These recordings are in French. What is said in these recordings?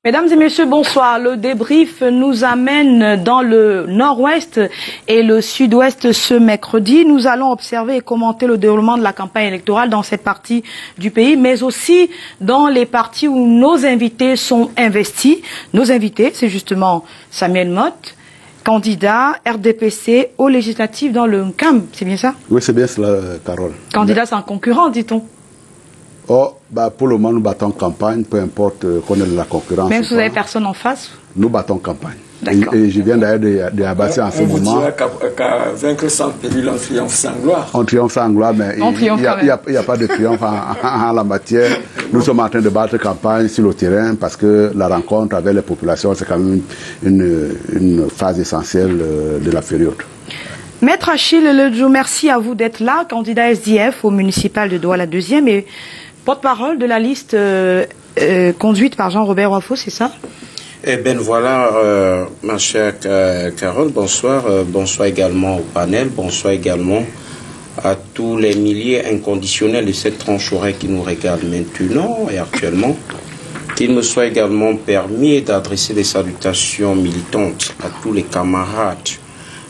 Mesdames et messieurs, bonsoir. Le débrief nous amène dans le nord-ouest et le sud-ouest ce mercredi. Nous allons observer et commenter le déroulement de la campagne électorale dans cette partie du pays, mais aussi dans les parties où nos invités sont investis. Nos invités, c'est justement Samuel Motte, candidat RDPC aux législatives dans le Nkam. C'est bien ça? Oui, c'est bien cela, Carole. Candidat sans concurrent, dit-on. Oh, pour le moment, nous battons campagne, peu importe qu'on ait de la concurrence. Même si vous n'avez personne en face? Nous battons campagne. Et je viens d'ailleurs de Abassi en ce moment. Qu'à vaincre sans péril, on triomphe sans gloire. On triomphe sans gloire, mais il n'y a pas de triomphe en la matière. Nous sommes en train de battre campagne sur le terrain parce que la rencontre avec les populations, c'est quand même une phase essentielle de la période. Maître Achille Ledjou, merci à vous d'être là, candidat SDF au municipal de Douala 2e et porte-parole de la liste conduite par Jean-Robert Wafo, c'est ça? Eh bien voilà, ma chère Carole, bonsoir. Bonsoir également au panel, bonsoir également à tous les milliers inconditionnels de cette tranche horaire qui nous regardent maintenant et actuellement. Qu'il me soit également permis d'adresser des salutations militantes à tous les camarades,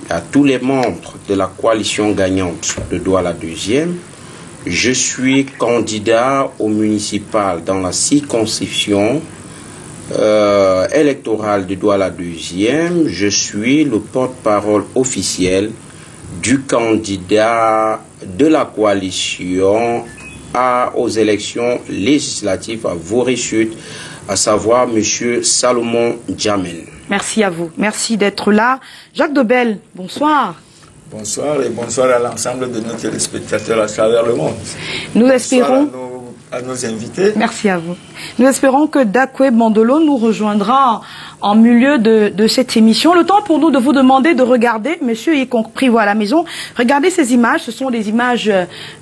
à tous les membres de la coalition gagnante de Douala 2e. Je suis candidat au municipal dans la circonscription électorale de Douala 2e. Je suis le porte-parole officiel du candidat de la coalition aux élections législatives à Voré-Sud, à savoir M. Salomon Djamel. Merci à vous. Merci d'être là. Jacques Dobel, bonsoir. Bonsoir et bonsoir à l'ensemble de nos téléspectateurs à travers le monde. Nous espérons... à nos invités. Merci à vous. Nous espérons que Dakwe Bandolo nous rejoindra en milieu de cette émission. Le temps pour nous de vous demander de regarder, monsieur y compris vous à la maison, regardez ces images. Ce sont des images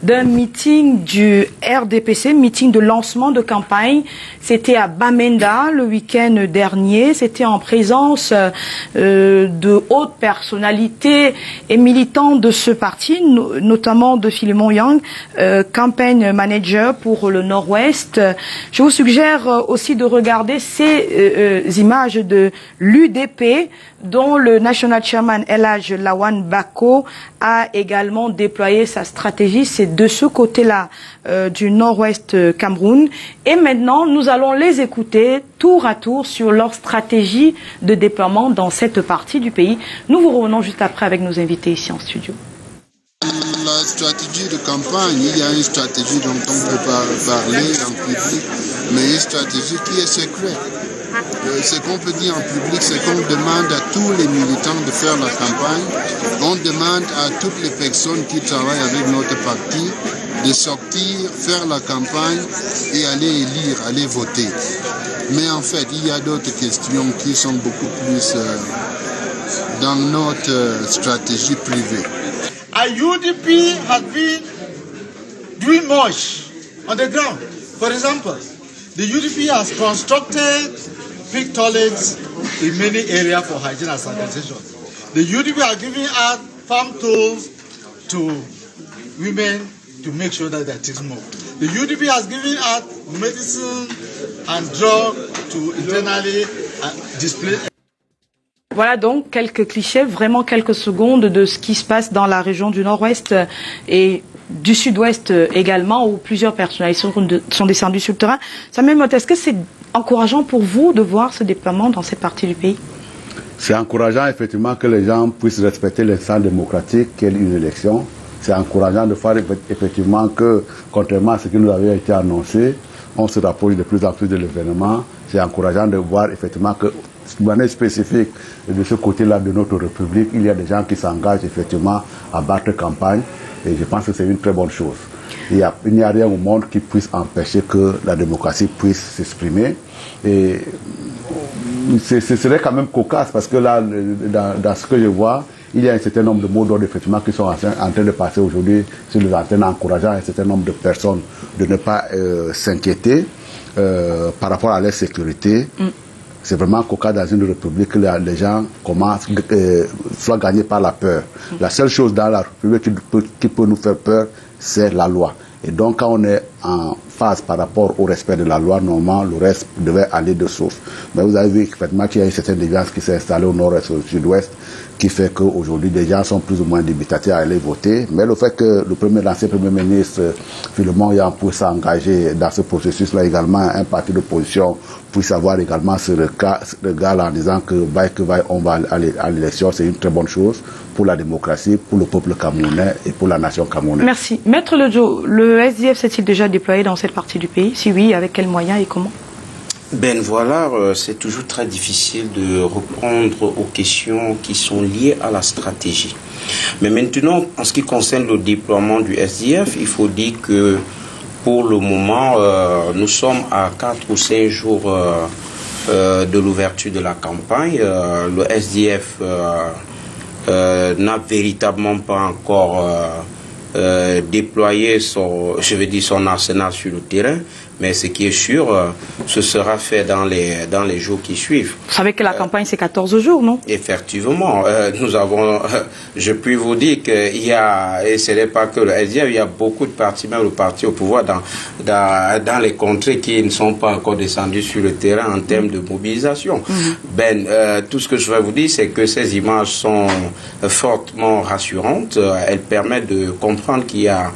d'un meeting du RDPC, meeting de lancement de campagne. C'était à Bamenda le week-end dernier. C'était en présence de hautes personnalités et militants de ce parti, notamment de Philemon Yang, campaign manager pour le Nord-Ouest. Je vous suggère aussi de regarder ces images de l'UDP, dont le National Chairman El Hadj Lawan Bako a également déployé sa stratégie. C'est de ce côté-là du Nord-Ouest Cameroun. Et maintenant, nous allons les écouter tour à tour sur leur stratégie de déploiement dans cette partie du pays. Nous vous revenons juste après avec nos invités ici en studio. La stratégie de campagne, il y a une stratégie dont on peut parler en public, mais une stratégie qui est secrète. Ce qu'on peut dire en public, c'est qu'on demande à tous les militants de faire la campagne. On demande à toutes les personnes qui travaillent avec notre parti de sortir, faire la campagne et aller élire, aller voter. Mais en fait, il y a d'autres questions qui sont beaucoup plus dans notre stratégie privée. UDP has been doing much on the ground. For example, the UDP has constructed big toilets in many areas for hygiene and sanitation. The UDP are giving out farm tools to women to make sure that their things move. The UDP has given out medicine and drugs to internally display. Voilà donc quelques clichés, vraiment quelques secondes de ce qui se passe dans la région du Nord-Ouest et du Sud-Ouest également, où plusieurs personnalités sont descendues sur le terrain. Samuel Motte, est-ce que c'est encourageant pour vous de voir ce déploiement dans cette partie du pays? C'est encourageant effectivement que les gens puissent respecter l'instant démocratique qu'est une élection. C'est encourageant de voir effectivement que, contrairement à ce qui nous avait été annoncé, on se rapproche de plus en plus de l'événement. C'est encourageant de voir effectivement que, de manière spécifique, de ce côté-là de notre République, il y a des gens qui s'engagent effectivement à battre campagne. Et je pense que c'est une très bonne chose. Il n'y a rien au monde qui puisse empêcher que la démocratie puisse s'exprimer. Et ce serait quand même cocasse parce que là, dans ce que je vois, il y a un certain nombre de mots d'ordre effectivement qui sont en train de passer aujourd'hui sur les antennes, encourageant un certain nombre de personnes de ne pas s'inquiéter par rapport à leur sécurité. C'est vraiment cocasse dans une république que les gens commencent, soient gagnés par la peur. La seule chose dans la république qui peut nous faire peur, c'est la loi. Et donc quand on est en phase par rapport au respect de la loi, normalement, le reste devait aller de source. Mais vous avez vu effectivement qu'il y a une certaine déviance qui s'est installée au nord-est et au sud-ouest, qui fait qu'aujourd'hui, des gens sont plus ou moins débutataires à aller voter. Mais le fait que l'ancien Premier ministre, Philemon Yampou, s'est engagé dans ce processus-là également, un parti d'opposition puisse avoir également ce regard en disant que on va aller à l'élection, c'est une très bonne chose pour la démocratie, pour le peuple camerounais et pour la nation camerounaise. Merci. Maître Lejo, le SDF s'est-il déjà déployé dans cette partie du pays? Si oui, avec quels moyens et comment? Ben voilà, c'est toujours très difficile de répondre aux questions qui sont liées à la stratégie. Mais maintenant, en ce qui concerne le déploiement du SDF, il faut dire que pour le moment, nous sommes à 4 ou 5 jours de l'ouverture de la campagne. Le SDF n'a véritablement pas encore déployé son arsenal sur le terrain. Mais ce qui est sûr, ce sera fait dans les jours qui suivent. Vous savez que la campagne, c'est 14 jours, non? Effectivement. Nous avons, je puis vous dire qu'il y a, et ce n'est pas que le SDF, il y a beaucoup de partis, même le parti au pouvoir, dans les contrées qui ne sont pas encore descendus sur le terrain en termes de mobilisation. Tout ce que je vais vous dire, c'est que ces images sont fortement rassurantes. Elles permettent de comprendre qu'il y a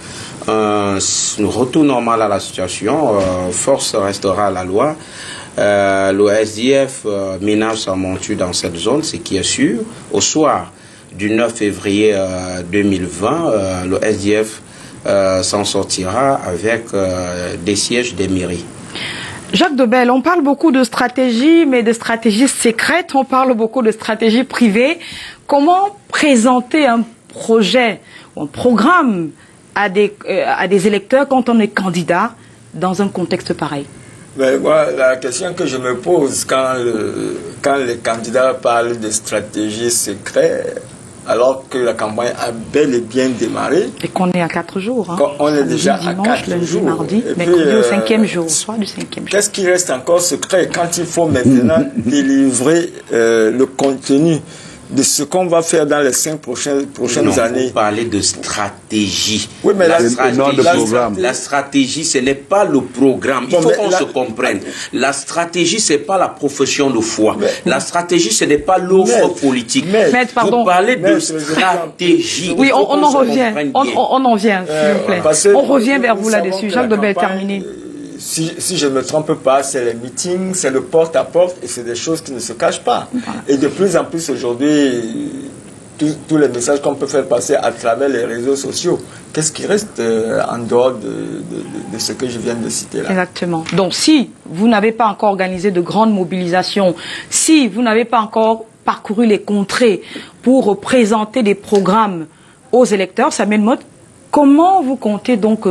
un retour normal à la situation, force restera à la loi. Le SDF ménage sa monture dans cette zone, ce qui est sûr. Au soir du 9 février 2020, le SDF s'en sortira avec des sièges des mairies. Jacques Debelle, on parle beaucoup de stratégie, mais de stratégie secrète, on parle beaucoup de stratégie privée. Comment présenter un projet ou un programme à des électeurs quand on est candidat dans un contexte pareil? Mais voilà, la question que je me pose quand les candidats parlent de stratégie secrète, alors que la campagne a bel et bien démarré. Et qu'on est à 4 jours. Hein. On est déjà à 4 lundi, jours. Mardi, mercredi au 5e jour, soir du 5e jour. Qu'est-ce qui reste encore secret quand il faut maintenant délivrer le contenu de ce qu'on va faire dans les 5 prochaines années? Vous parlez de stratégie. Oui, mais la stratégie, ce n'est pas le programme. Il faut qu'on se comprenne. La stratégie, ce n'est pas la profession de foi. La stratégie, ce n'est pas l'offre politique. Vous parlez de stratégie. Oui, on en revient. On en vient, s'il vous plaît. On revient vers vous là-dessus. Jacques Debelle, terminé. Si je ne me trompe pas, c'est les meetings, c'est le porte-à-porte, et c'est des choses qui ne se cachent pas. Voilà. Et de plus en plus aujourd'hui, tous les messages qu'on peut faire passer à travers les réseaux sociaux, qu'est-ce qui reste en dehors de ce que je viens de citer là? Exactement. Donc si vous n'avez pas encore organisé de grandes mobilisations, si vous n'avez pas encore parcouru les contrées pour présenter des programmes aux électeurs, Samuel Motte, comment vous comptez donc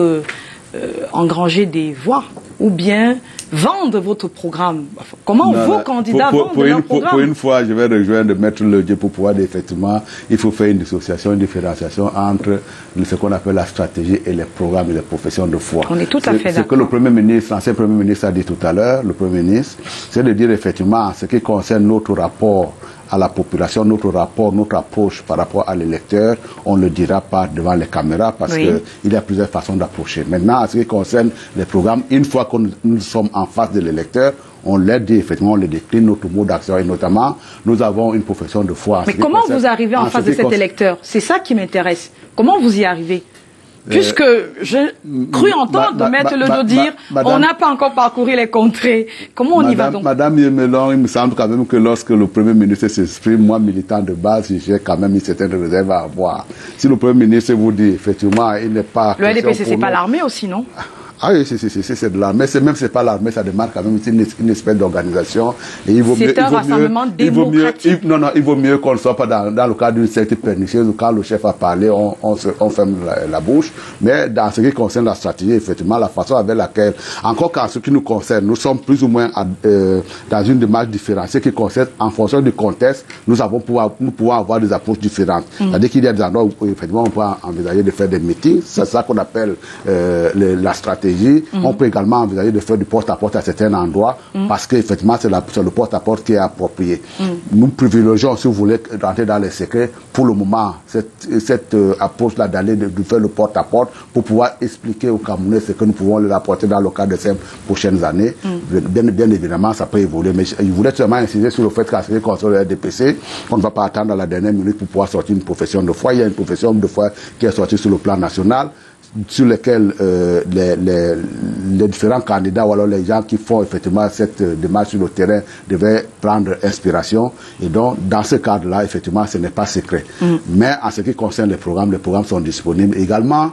engranger des voix ou bien vendre votre programme? Comment vos candidats vendent leur programme? Pour une fois, je vais rejoindre Maître Lejo pour pouvoir dire effectivement, il faut faire une dissociation, une différenciation entre ce qu'on appelle la stratégie et les programmes et les professions de foi. On est tout à fait d'accord. Ce que le Premier ministre, l'ancien Premier ministre a dit tout à l'heure, le Premier ministre, c'est de dire effectivement, ce qui concerne notre rapport à la population, notre rapport, notre approche par rapport à l'électeur, on ne le dira pas devant les caméras parce qu'il y a plusieurs façons d'approcher. Maintenant, en ce qui concerne les programmes, une fois que nous sommes en face de l'électeur, on leur dit effectivement, on les décline notre mode d'action et notamment, nous avons une profession de foi. Mais comment vous arrivez en face de cet électeur? C'est ça qui m'intéresse. Comment vous y arrivez? Puisque j'ai cru entendre Maître Lejo dire on n'a pas encore parcouru les contrées. Comment on y va donc? Madame Yemelon, il me semble quand même que lorsque le Premier ministre s'exprime, moi, militant de base, j'ai quand même une certaine réserve à avoir. Si le Premier ministre vous dit, effectivement, il n'est pas... Le LDPC, c'est pas l'armée aussi, non? Ah oui, c'est de l'armée. C'est pas l'armée, ça démarre quand même une espèce d'organisation. Et il vaut mieux, c'est un rassemblement démocratique. Il vaut mieux qu'on ne soit pas dans le cadre d'une secte pernicieuse où quand le chef a parlé, on ferme la bouche. Mais dans ce qui concerne la stratégie, effectivement, la façon avec laquelle, encore qu'en ce qui nous concerne, nous sommes plus ou moins dans une démarche différenciée qui concerne, en fonction du contexte, nous pouvons avoir des approches différentes. C'est-à-dire qu'il y a des endroits où, effectivement, on peut envisager de faire des meetings. C'est ça qu'on appelle la stratégie. stratégie. On peut également envisager de faire du porte-à-porte à certains endroits parce qu'effectivement, c'est le porte-à-porte qui est approprié. Nous privilégions, si vous voulez, rentrer dans les secrets, pour le moment, cette approche-là d'aller de faire le porte-à-porte pour pouvoir expliquer aux Camerounais ce que nous pouvons leur apporter dans le cadre de ces prochaines années. Bien évidemment, ça peut évoluer. Mais je voulais seulement insister sur le fait qu'à ce qui concerne le RDPC, on ne va pas attendre à la dernière minute pour pouvoir sortir une profession de foi. Il y a une profession de foi qui est sortie sur le plan national, sur lesquels les différents candidats ou alors les gens qui font effectivement cette démarche sur le terrain devaient prendre inspiration. Et donc, dans ce cadre-là, effectivement, ce n'est pas secret. Mais en ce qui concerne les programmes sont disponibles. Également,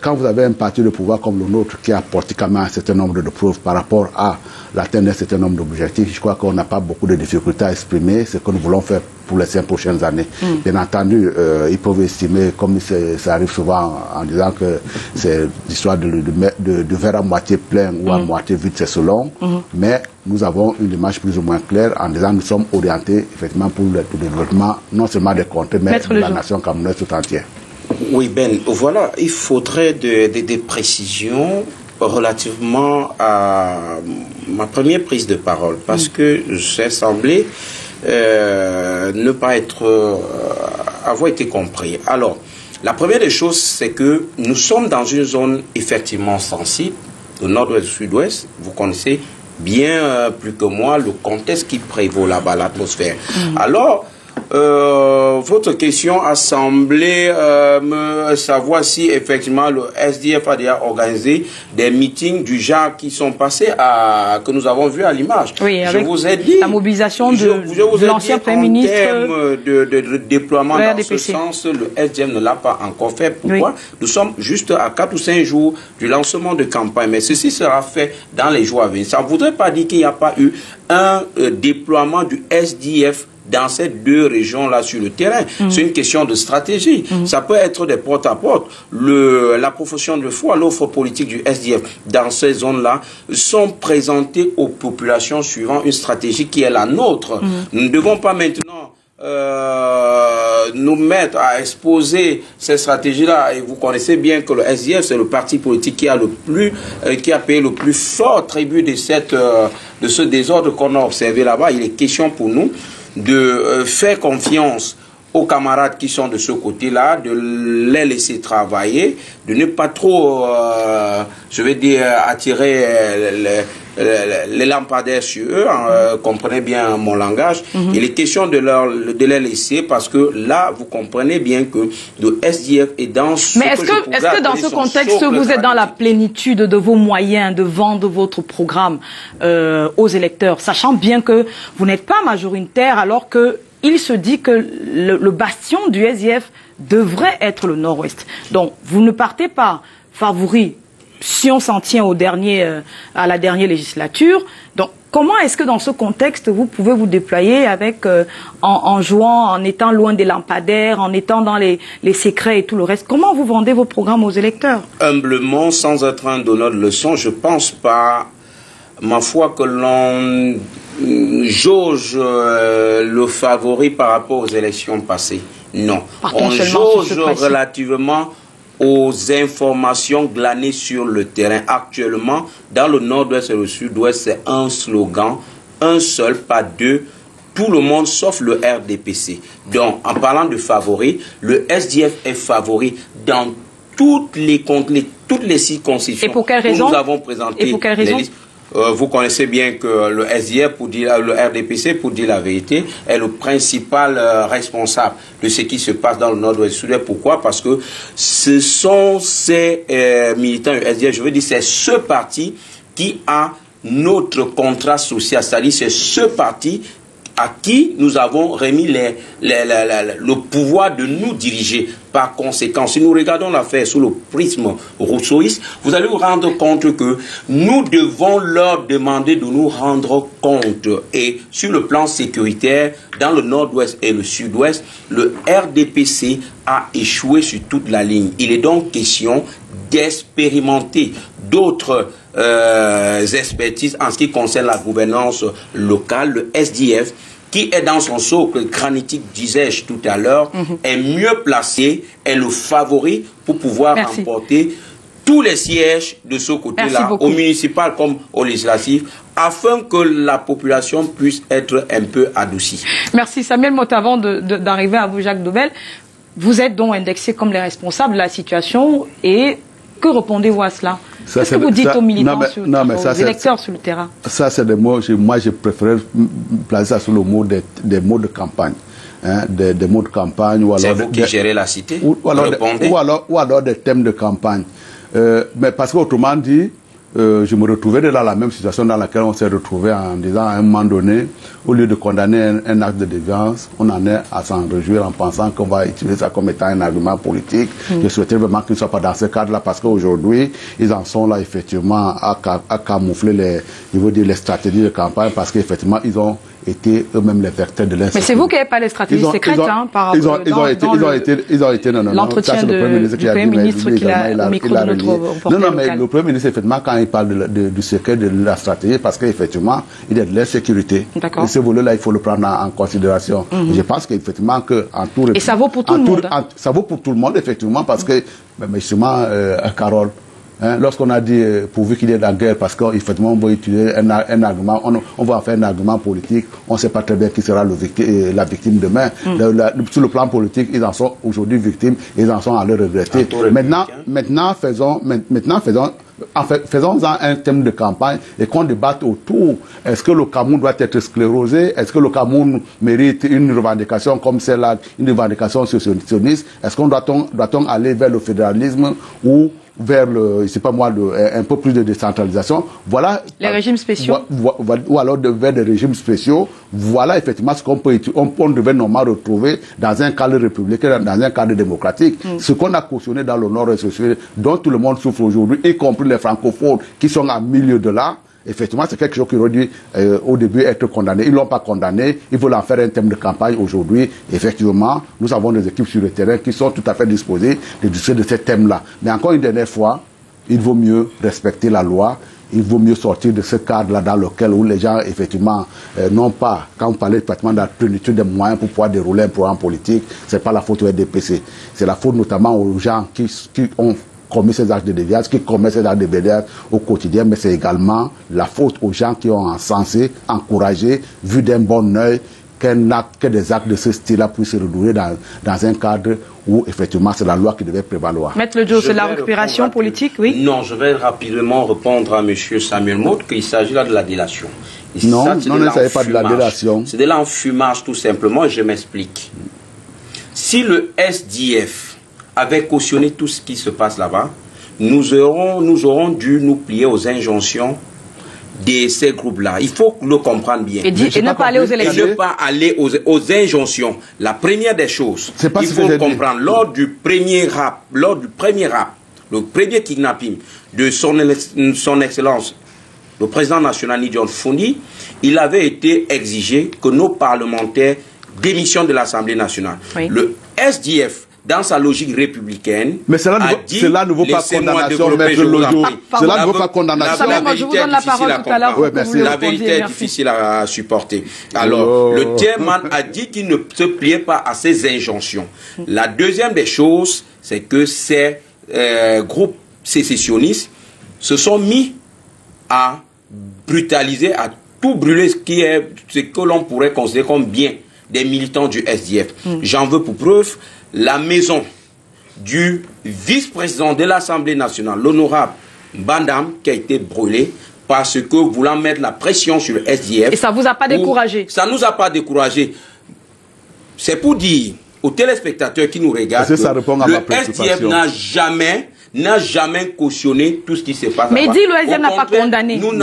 quand vous avez un parti de pouvoir comme le nôtre qui apporte quand même un certain nombre de preuves par rapport à l'atteinte d'un certain nombre d'objectifs, je crois qu'on n'a pas beaucoup de difficultés à exprimer ce que nous voulons faire pour les 5 prochaines années. Bien entendu, ils peuvent estimer, comme ça arrive souvent en disant que c'est l'histoire de verre à moitié plein ou à moitié vide, c'est selon, mais nous avons une image plus ou moins claire en disant que nous sommes orientés effectivement pour le développement non seulement des contrées, mais de la nation camerounaise tout entière. Oui, Ben, voilà, il faudrait des précisions relativement à ma première prise de parole, parce que j'ai semblé ne pas avoir été compris. Alors, la première des choses, c'est que nous sommes dans une zone effectivement sensible, le nord-ouest, sud-ouest, vous connaissez bien plus que moi le contexte qui prévaut là-bas, l'atmosphère. Alors, votre question a semblé me savoir si effectivement le SDF a déjà organisé des meetings du genre qui sont passés que nous avons vu à l'image. Oui, avec je vous ai dit, la mobilisation de l'ancien Premier ministre. En termes de déploiement dans ce sens, le SDF ne l'a pas encore fait. Pourquoi? Nous sommes juste à 4 ou 5 jours du lancement de campagne, mais ceci sera fait dans les jours à venir. Ça ne voudrait pas dire qu'il n'y a pas eu un déploiement du SDF dans ces 2 régions-là sur le terrain. C'est une question de stratégie. Ça peut être des porte-à-porte. La profession de foi, l'offre politique du SDF dans ces zones-là sont présentées aux populations suivant une stratégie qui est la nôtre. Nous ne devons pas maintenant nous mettre à exposer ces stratégies-là. Et vous connaissez bien que le SDF, c'est le parti politique qui a payé le plus fort tribut de ce désordre qu'on a observé là-bas. Il est question pour nous de faire confiance aux camarades qui sont de ce côté-là, de les laisser travailler, de ne pas trop, attirer les lampadaires sur eux, comprenez bien mon langage. Il est question de les laisser parce que là, vous comprenez bien que le SDF est dans ce Mais est-ce que dans ce contexte, vous êtes dans la plénitude de vos moyens de vendre votre programme aux électeurs, sachant bien que vous n'êtes pas majoritaire alors que il se dit que le bastion du SDF devrait être le Nord-Ouest. Donc, vous ne partez pas favori si on s'en tient à la dernière législature. Donc, comment est-ce que dans ce contexte, vous pouvez vous déployer en jouant, en étant loin des lampadaires, en étant dans les secrets et tout le reste? Comment vous vendez vos programmes aux électeurs? Humblement, sans être un donneur de leçons, je pense pas, ma foi, que l'on jauge le favori par rapport aux élections passées. Non. On jauge relativement aux informations glanées sur le terrain. Actuellement, dans le nord-ouest et le sud-ouest, c'est un slogan, un seul, pas 2, tout le monde sauf le RDPC. Donc, en parlant de favoris, le SDF est favori dans toutes les circonscriptions. Et pour quelle raison? Nous avons présenté. Et pour quelle raison? Vous connaissez bien que le SDF, le RDPC, pour dire la vérité, est le principal responsable de ce qui se passe dans le nord-ouest sud-ouest. Pourquoi? Parce que ce sont ces militants du SDF, je veux dire, c'est ce parti qui a notre contrat social, c'est-à-dire c'est ce parti à qui nous avons remis le pouvoir de nous diriger. Par conséquent, si nous regardons l'affaire sous le prisme rousseauiste, vous allez vous rendre compte que nous devons leur demander de nous rendre compte. Et sur le plan sécuritaire, dans le nord-ouest et le sud-ouest, le RDPC a échoué sur toute la ligne. Il est donc question d'expérimenter d'autres expertises en ce qui concerne la gouvernance locale. Le SDF, qui est dans son socle granitique, disais-je tout à l'heure, est mieux placé, est le favori pour pouvoir remporter tous les sièges de ce côté-là, au municipal comme au législatif, afin que la population puisse être un peu adoucie. Merci Samuel Motte. Avant d'arriver à vous, Jacques Dobel, vous êtes donc indexé comme les responsables de la situation et que répondez-vous à cela? Qu'est-ce que vous dites aux militants, aux électeurs sur le terrain? Ça, c'est des mots, moi je préfère placer ça sur le mot des mots de campagne. Hein, des mots de campagne. C'est vous qui gérez la cité? Ou alors des thèmes de campagne. Mais parce qu'autrement dit, je me retrouvais dans la même situation dans laquelle on s'est retrouvé en disant à un moment donné, au lieu de condamner un acte de déviance, on en est à s'en réjouir en pensant qu'on va utiliser ça comme étant un argument politique. Je souhaitais vraiment qu'ils ne soient pas dans ce cadre-là parce qu'aujourd'hui, ils en sont là effectivement à camoufler les stratégies de campagne parce qu'effectivement, ils ont été eux-mêmes les vecteurs de l'insécurité. Mais c'est vous qui n'avez pas les stratégies secrètes par rapport ils ont été l'entretien du Premier ministre qu'il a au micro de notre reporter. Non, mais le Premier ministre, effectivement, quand il parle du secret de la stratégie, parce qu'effectivement, il est de l'insécurité. Et ce volet-là, il faut le prendre en considération. Je pense qu'effectivement, en tout... Et ça vaut pour tout le monde. Ça vaut pour tout le monde, effectivement, parce que, justement, Carole, hein, lorsqu'on a dit pourvu qu'il y ait de la guerre, parce qu'effectivement on va utiliser un argument, on va en faire un argument politique, on ne sait pas très bien qui sera la victime demain. Sur le plan politique, ils en sont aujourd'hui victimes, ils en sont à le regretter. Maintenant, faisons-en un thème de campagne et qu'on débatte autour. Est-ce que le Cameroun doit être sclérosé? Est-ce que le Cameroun mérite une revendication comme celle-là, une revendication socialiste? Est-ce qu'on doit-on aller vers le fédéralisme ou vers un peu plus de décentralisation? Voilà. Les régimes spéciaux. Ou alors vers des régimes spéciaux. Voilà effectivement ce qu'on devait normalement retrouver dans un cadre républicain, dans un cadre démocratique. Ce qu'on a cautionné dans le Nord et dont tout le monde souffre aujourd'hui, y compris les francophones qui sont à milieu de là. Effectivement, c'est quelque chose qui aurait dû au début être condamné. Ils ne l'ont pas condamné. Ils veulent en faire un thème de campagne aujourd'hui. Effectivement, nous avons des équipes sur le terrain qui sont tout à fait disposées de discuter de ces thèmes-là. Mais encore une dernière fois, il vaut mieux respecter la loi. Il vaut mieux sortir de ce cadre-là dans lequel où les gens, effectivement, n'ont pas, quand on parlait pratiquement de la plénitude des moyens pour pouvoir dérouler un programme politique, c'est pas la faute au RDPC. C'est la faute notamment aux gens qui ont commis ces actes de déviance, qui commettent ces actes de déviance au quotidien, mais c'est également la faute aux gens qui ont encensé, encouragé, vu d'un bon œil que des actes de ce style-là puissent se redouler dans un cadre où effectivement c'est la loi qui devait prévaloir. Maître Le Joe, c'est la récupération politique, oui? Non, je vais rapidement répondre à M. Samuel Motte qu'il s'agit là de la délation. Non, il ne s'agit pas de la délation. C'est de l'enfumage tout simplement, et je m'explique. Si le SDF avait cautionné tout ce qui se passe là-bas, nous aurons dû nous plier aux injonctions de ces groupes-là. Il faut le comprendre bien. Et ne pas aller aux élections. Et ne pas aller aux injonctions. La première des choses, il faut le comprendre. Lors du premier rap, le premier kidnapping de son Excellence, le président national Nidjon Fondi, il avait été exigé que nos parlementaires démissionnent de l'Assemblée nationale. Oui. Le SDF, dans sa logique républicaine, mais cela ne vaut pas condamnation, Maître Le Joe. Cela ne vaut pas condamnation. Je vous donne la parole tout à l'heure. La vérité est difficile à supporter. Alors, le chairman a dit qu'il ne se pliait pas à ces injonctions. La deuxième des choses, c'est que ces groupes sécessionnistes se sont mis à brutaliser, à tout brûler ce que l'on pourrait considérer comme bien des militants du SDF. J'en veux pour preuve la maison du vice-président de l'Assemblée nationale, l'honorable Bandam, qui a été brûlée parce que voulant mettre la pression sur le SDF. Et ça ne vous a pas découragé? Ça ne nous a pas découragé. C'est pour dire aux téléspectateurs qui nous regardent que le SDF n'a jamais cautionné tout ce qui se passe. Mais dit le SDF n'a pas condamné. Nous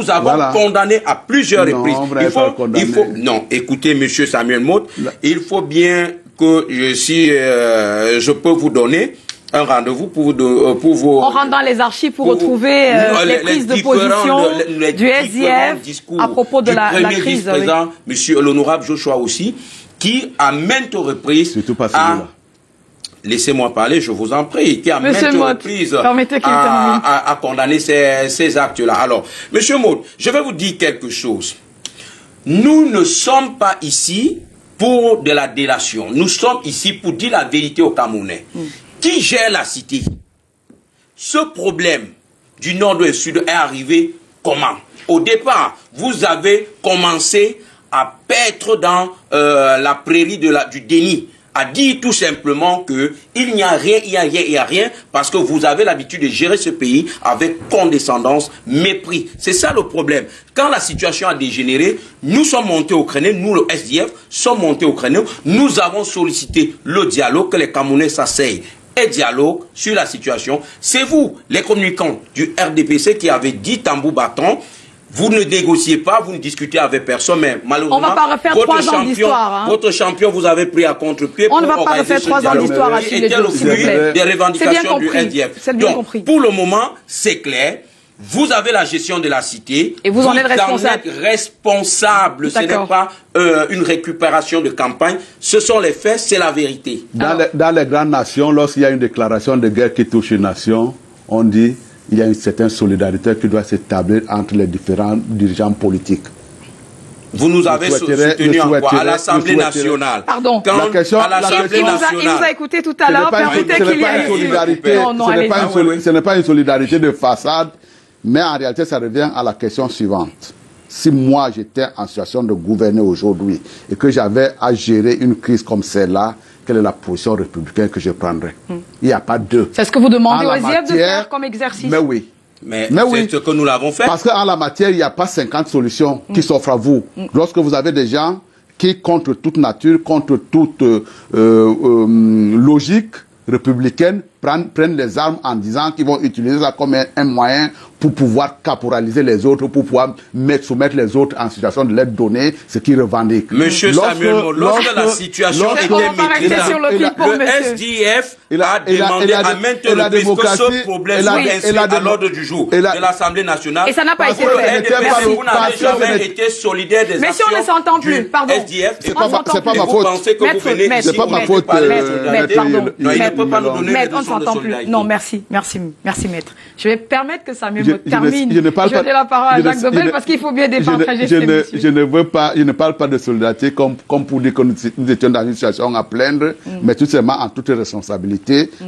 avons condamné à plusieurs reprises. Non, écoutez, monsieur Samuel Motte, il faut bien que je peux vous donner un rendez-vous pour vous... On rentre dans les archives pour retrouver les prises de position du SDF à propos de la crise. Vice-président, monsieur l'honorable Joshua aussi, qui à maintes reprises laissez-moi parler, je vous en prie, qui a maintes reprises à condamner ces actes-là. Alors, monsieur Motte, je vais vous dire quelque chose. Nous ne sommes pas ici pour de la délation. Nous sommes ici pour dire la vérité aux Camerounais. Qui gère la cité? ce problème du nord-ouest sud est arrivé comment? Au départ, vous avez commencé à paître dans la prairie du déni, à dire tout simplement que il n'y a rien, parce que vous avez l'habitude de gérer ce pays avec condescendance, mépris. C'est ça le problème. Quand la situation a dégénéré, nous sommes montés au créneau, nous le SDF sommes montés au créneau, nous avons sollicité le dialogue, que les Camerounais s'asseyent et dialogue sur la situation. C'est vous, les communicants du RDPC, qui avez dit tambour battant. Vous ne négociez pas, vous ne discutez avec personne, mais malheureusement, on va pas refaire 3 ans d'histoire. Hein. Votre champion vous avez pris à contre-pied. On ne va pas refaire 3 ans d'histoire à suivre les deux, s'il vous plaît. Des revendications du NDF. C'est bien compris. Pour le moment, c'est clair. Vous avez la gestion de la cité. Et vous en êtes responsable. Vous en êtes responsable. Ce n'est pas une récupération de campagne. Ce sont les faits, c'est la vérité. Dans les grandes nations, lorsqu'il y a une déclaration de guerre qui touche une nation, on dit il y a une certaine solidarité qui doit s'établir entre les différents dirigeants politiques. Vous nous avez soutenu en quoi? À l'Assemblée nationale. Pardon. La question, à l'Assemblée nationale. Il vous a écouté tout à l'heure. Ce n'est pas une solidarité de façade, mais en réalité, ça revient à la question suivante. Si moi, j'étais en situation de gouverner aujourd'hui et que j'avais à gérer une crise comme celle-là, quelle est la position républicaine que je prendrais? Il n'y a pas deux. C'est ce que vous demandez aux IEF de faire comme exercice? Mais oui. Mais oui. C'est ce que nous l'avons fait. Parce qu'en la matière, il n'y a pas 50 solutions qui s'offrent à vous. Lorsque vous avez des gens qui, contre toute nature, contre toute logique républicaine, prennent les armes en disant qu'ils vont utiliser ça comme un moyen pour pouvoir caporaliser les autres, pour pouvoir soumettre les autres en situation de leur donner ce qu'ils revendiquent. Monsieur Samuel, lorsque la situation était maîtrisable, le SDF a demandé à maintes reprises que ce problème soit inscrit à l'ordre du jour de l'Assemblée nationale. Et ça n'a pas été fait. Vous n'avez jamais été solidaire des actions. Mais si on ne s'entend plus, pardon. SDF, c'est pas ma faute. Vous pensez que vous venez c'est pas ma faute. Pardon. Non, il ne peut pas nous donner Maître, on ne s'entend plus. Non, merci, maître. Je vais permettre que Samuel me termine. Je donne la parole à Jacques Dobel parce qu'il faut bien départager cette émission. Je ne parle pas de solidarité comme pour dire que nous étions dans une situation à plaindre, mais tout simplement en toute responsabilité.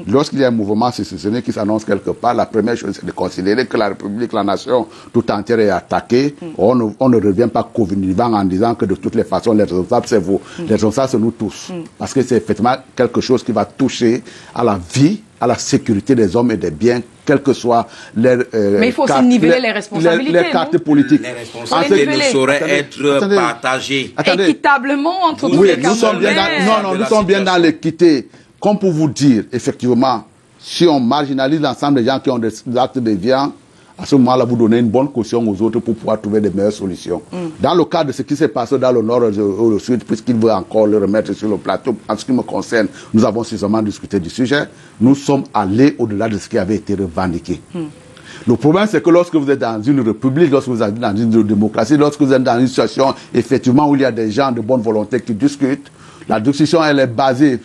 Lorsqu'il y a un mouvement institutionnel qui s'annonce quelque part, la première chose, c'est de considérer que la République, la nation tout entière est attaquée. On ne revient pas co-vivant en disant que de toutes les façons, les responsables, c'est vous. Les responsables, c'est nous tous. Parce que c'est effectivement quelque chose qui va toucher à la vie, à la sécurité des hommes et des biens, quelles que soient leurs mais il faut aussi niveler les responsabilités. Les cartes politiques. Les responsabilités ne sauraient être partagées. Équitablement entre tous les Camerounais. Nous sommes bien dans l'équité. Comme pour vous dire, effectivement, si on marginalise l'ensemble des gens qui ont des actes déviants, à ce moment-là, vous donnez une bonne caution aux autres pour pouvoir trouver des meilleures solutions. Dans le cas de ce qui s'est passé dans le nord ou le sud, puisqu'il veut encore le remettre sur le plateau, en ce qui me concerne, nous avons suffisamment discuté du sujet. Nous sommes allés au-delà de ce qui avait été revendiqué. Le problème, c'est que lorsque vous êtes dans une république, lorsque vous êtes dans une démocratie, lorsque vous êtes dans une situation, effectivement, où il y a des gens de bonne volonté qui discutent, la discussion, elle est basée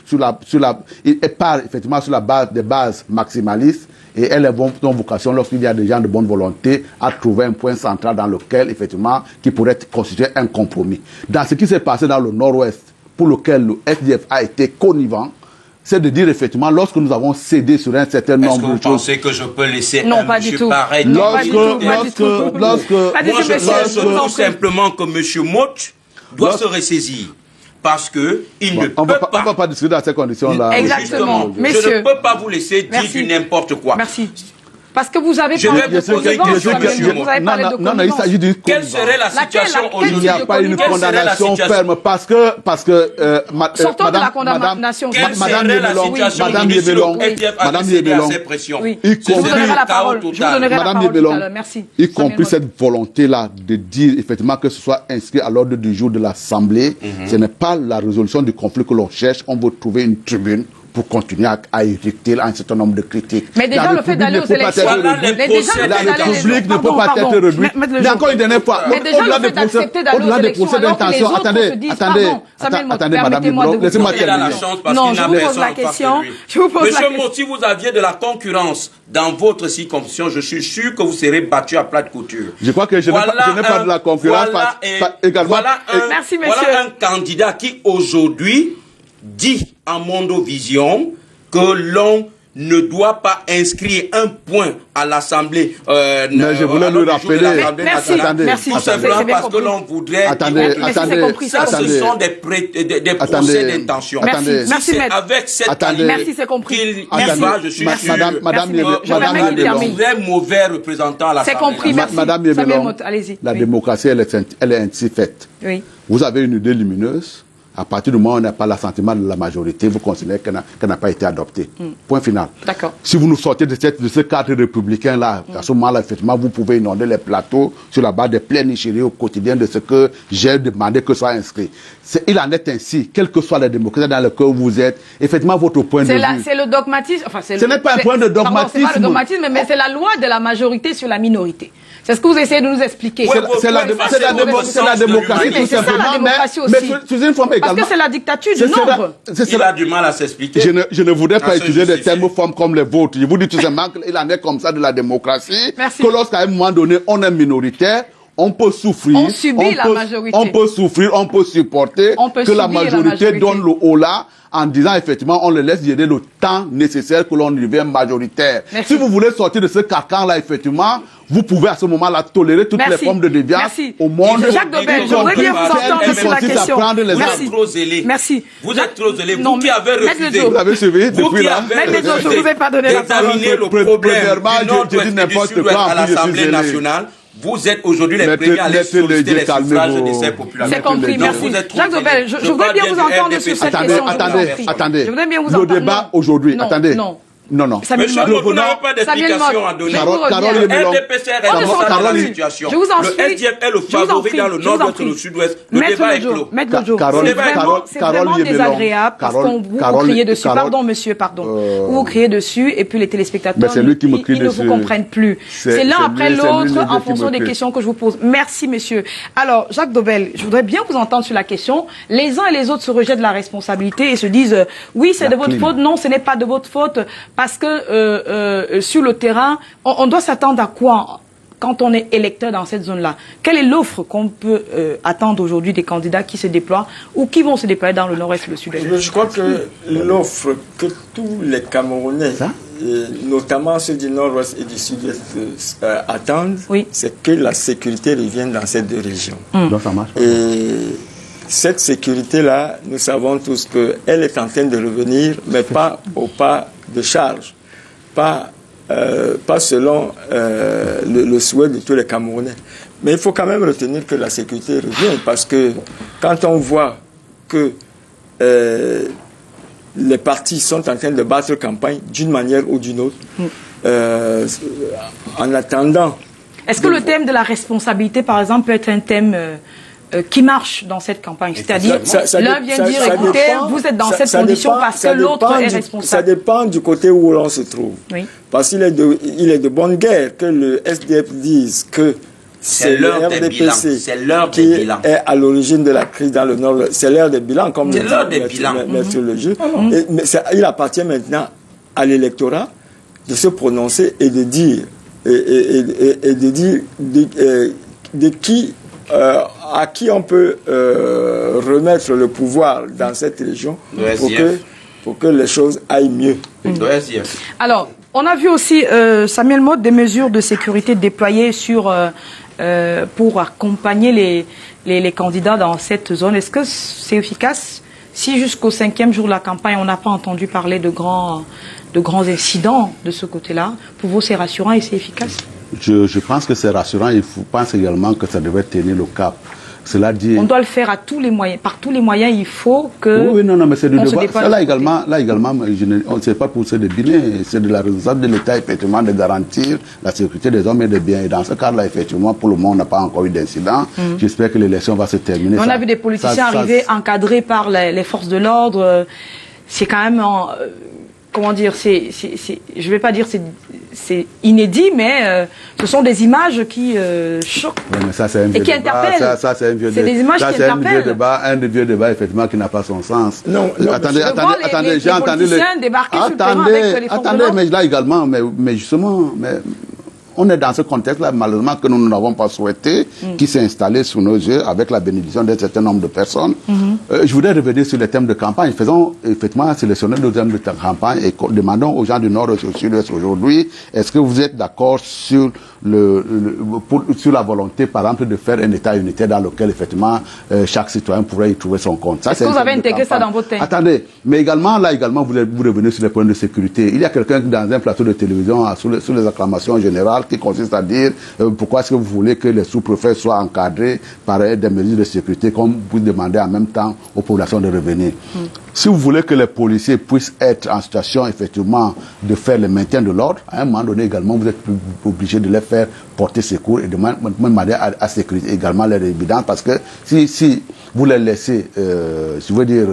elle part effectivement sur la base des bases maximalistes, et elle est dans vocation, lorsqu'il y a des gens de bonne volonté, à trouver un point central dans lequel, effectivement, qui pourrait constituer un compromis. Dans ce qui s'est passé dans le nord-ouest, pour lequel le SDF a été connivant, c'est de dire effectivement, lorsque nous avons cédé sur un certain nombre de choses... Est-ce que vous pensez que je peux laisser un monsieur pareil? Moi, je pense tout simplement que monsieur Mott doit se ressaisir. Parce que il ne peut pas... On ne va pas discuter dans ces conditions-là. Exactement. Je ne peux pas vous laisser dire du n'importe quoi. Merci. Parce que vous avez parlé de connivence. Non, il s'agit d'une quelle serait la situation aujourd'hui? Il n'y a pas une condamnation ferme parce que sortons de la condamnation. Madame Yébelon, y compris cette volonté-là de dire effectivement que ce soit inscrit à l'ordre du jour de l'Assemblée, ce n'est pas la résolution du conflit que l'on cherche. On veut trouver une tribune pour continuer à éjecter un certain nombre de critiques. Mais déjà, le fait d'aller aux élections, la République ne peut pas être réduite. Mais encore une dernière fois, au-delà des procès d'intention, attendez, Madame Yébelon, laissez-moi terminer. Non, je vous pose la question. Monsieur Mott, si vous aviez de la concurrence dans votre circonscription, je suis sûr que vous serez battu à plat de couture. Je crois que je n'ai pas de la concurrence. Voilà un candidat qui aujourd'hui dit en Mondovision que l'on ne doit pas inscrire un point à l'Assemblée mais je voulais lui rappeler. Merci. Tout simplement parce que l'on voudrait... Ça, ce sont des procès d'intention. Merci, c'est avec cette qualité qu'il va, je suis sûr, Madame un mauvais représentant à l'Assemblée. C'est compris, merci. Madame Yébelon, allez-y. la démocratie, elle est ainsi faite. Oui. Vous avez une idée lumineuse. À partir du moment où on n'a pas l'assentiment de la majorité, vous considérez qu'elle n'a pas été adoptée. Point final. D'accord. Si vous nous sortez de ce cadre républicain-là, à ce moment-là, effectivement, vous pouvez inonder les plateaux sur la base des plénitudes au quotidien de ce que j'ai demandé que soit inscrit. Il en est ainsi, quelle que soit la démocratie dans laquelle vous êtes, effectivement, votre point de vue. C'est le dogmatisme. Enfin, ce n'est pas un point de dogmatisme. C'est pas le dogmatisme, mais c'est la loi de la majorité sur la minorité. C'est ce que vous essayez de nous expliquer. C'est la démocratie, tout simplement. Mais parce que c'est la dictature du nombre. Il a du mal à s'expliquer. Je ne voudrais pas utiliser des termes formes comme les vôtres. Je vous dis tout simplement qu'il en est comme ça de la démocratie. Merci. Que lorsqu'à un moment donné, on est minoritaire, on peut souffrir. On subit la majorité. On peut souffrir, on peut supporter que la majorité donne le haut là, en disant effectivement, on le laisse gérer le temps nécessaire que l'on devient majoritaire. Merci. Si vous voulez sortir de ce carcan-là, effectivement, vous pouvez à ce moment-là tolérer toutes les formes de déviance au monde. Jacques Dobel, je voudrais bien vous entendre sur la question. Merci. Trop zélé. Merci. Vous êtes trop zélé. Non, vous qui avez refusé. Vous avez suivi depuis là. Je ne vous ai pas donné la parole. Examiner le problème du nord-ouest et du sud-ouest à l'Assemblée nationale. Vous êtes aujourd'hui les premiers à aller solliciter les suffrages de ces populations. C'est compris, merci. Jacques Dobel, je voudrais bien vous entendre sur cette question. Attendez. Je voudrais bien vous entendre. Le débat aujourd'hui, attendez. Non. Non. Monsieur, vous n'avez pas d'explication à donner. RDPC est responsable de la situation. Le SDF est le favori dans le nord-ouest et le sud-ouest. Le débat est clos. Maître Joe, c'est vraiment désagréable parce qu'on vous criez dessus. Pardon, monsieur, pardon. Vous criez dessus et puis les téléspectateurs, ils ne vous comprennent plus. C'est l'un après l'autre en fonction des questions que je vous pose. Merci, monsieur. Alors, Jacques Dobel, je voudrais bien vous entendre sur la question. Les uns et les autres se rejettent la responsabilité et se disent oui, c'est de votre faute. Non, ce n'est pas de votre faute. Parce que sur le terrain, on doit s'attendre à quoi quand on est électeur dans cette zone-là? Quelle est l'offre qu'on peut attendre aujourd'hui des candidats qui se déploient ou qui vont se déployer dans le nord-est et le sud-est? Je crois que l'offre que tous les Camerounais, notamment ceux du nord-ouest et du sud-est, attendent, c'est que la sécurité revienne dans ces deux régions. Donc ça marche. Et cette sécurité-là, nous savons tous qu'elle est en train de revenir, mais pas au pas de charge, pas selon le souhait de tous les Camerounais. Mais il faut quand même retenir que la sécurité revient, parce que quand on voit que les partis sont en train de battre campagne d'une manière ou d'une autre, en attendant... Est-ce que le thème de la responsabilité, par exemple, peut être un thème... qui marche dans cette campagne, c'est-à-dire l'un vient dire écoutez, vous êtes dans cette condition parce que l'autre est responsable. Ça dépend du côté où l'on se trouve. Oui. Parce qu'il est de bonne guerre que le SDF dise que c'est le RDPC qui est à l'origine de la crise dans le Nord. C'est l'heure des bilans, comme le dit le juge. Mais il appartient maintenant à l'électorat de se prononcer et de dire de qui à qui on peut remettre le pouvoir dans cette région pour que les choses aillent mieux. Alors, on a vu aussi, Samuel Motte, des mesures de sécurité déployées pour accompagner les candidats dans cette zone. Est-ce que c'est efficace si jusqu'au 5e jour de la campagne, on n'a pas entendu parler de grands incidents de ce côté-là? Pour vous, c'est rassurant et c'est efficace? Je pense que c'est rassurant. Je pense également que ça devrait tenir le cap. Cela dit... On doit le faire à tous les moyens. Par tous les moyens, il faut que... Oui, non, mais c'est du devoir. Là également, on ne sait pas pousser des billets. C'est de la responsabilité de l'État, effectivement, de garantir la sécurité des hommes et des biens. Et dans ce cas-là, effectivement, pour le moment, on n'a pas encore eu d'incident. J'espère que l'élection va se terminer. On a vu des politiciens arriver encadrés par les forces de l'ordre. C'est quand même... comment dire, je vais pas dire c'est inédit, mais ce sont des images qui choquent mais ça, c'est un vieux et qui débat. interpellent. Ça, c'est un vieux débat. C'est des images qui interpellent. Un vieux débat, effectivement, qui n'a pas son sens. Non, attendez, j'ai entendu débarquer sur le terrain avec les forces de l'ordre. mais là également, mais justement, On est dans ce contexte-là, malheureusement, que nous n'avons pas souhaité, qui s'est installé sous nos yeux avec la bénédiction d'un certain nombre de personnes. Je voudrais revenir sur les thèmes de campagne. Faisons effectivement sélectionner nos thèmes de campagne et demandons aux gens du Nord et du Sud-Ouest aujourd'hui, est-ce que vous êtes d'accord sur sur la volonté, par exemple, de faire un État unitaire dans lequel, effectivement, chaque citoyen pourrait y trouver son compte. Est-ce que vous avez intégré ça dans votre thème? Attendez, mais également, là, vous revenez sur les problèmes de sécurité. Il y a quelqu'un dans un plateau de télévision, sous les acclamations générales, qui consiste à dire pourquoi est-ce que vous voulez que les sous-préfets soient encadrés par des mesures de sécurité, comme vous demandez en même temps aux populations de revenir. Si vous voulez que les policiers puissent être en situation, effectivement, de faire le maintien de l'ordre, à un moment donné également, vous êtes obligé de les faire porter secours et de demander à sécuriser également leur évidence, parce que si vous les laissez, je veux dire,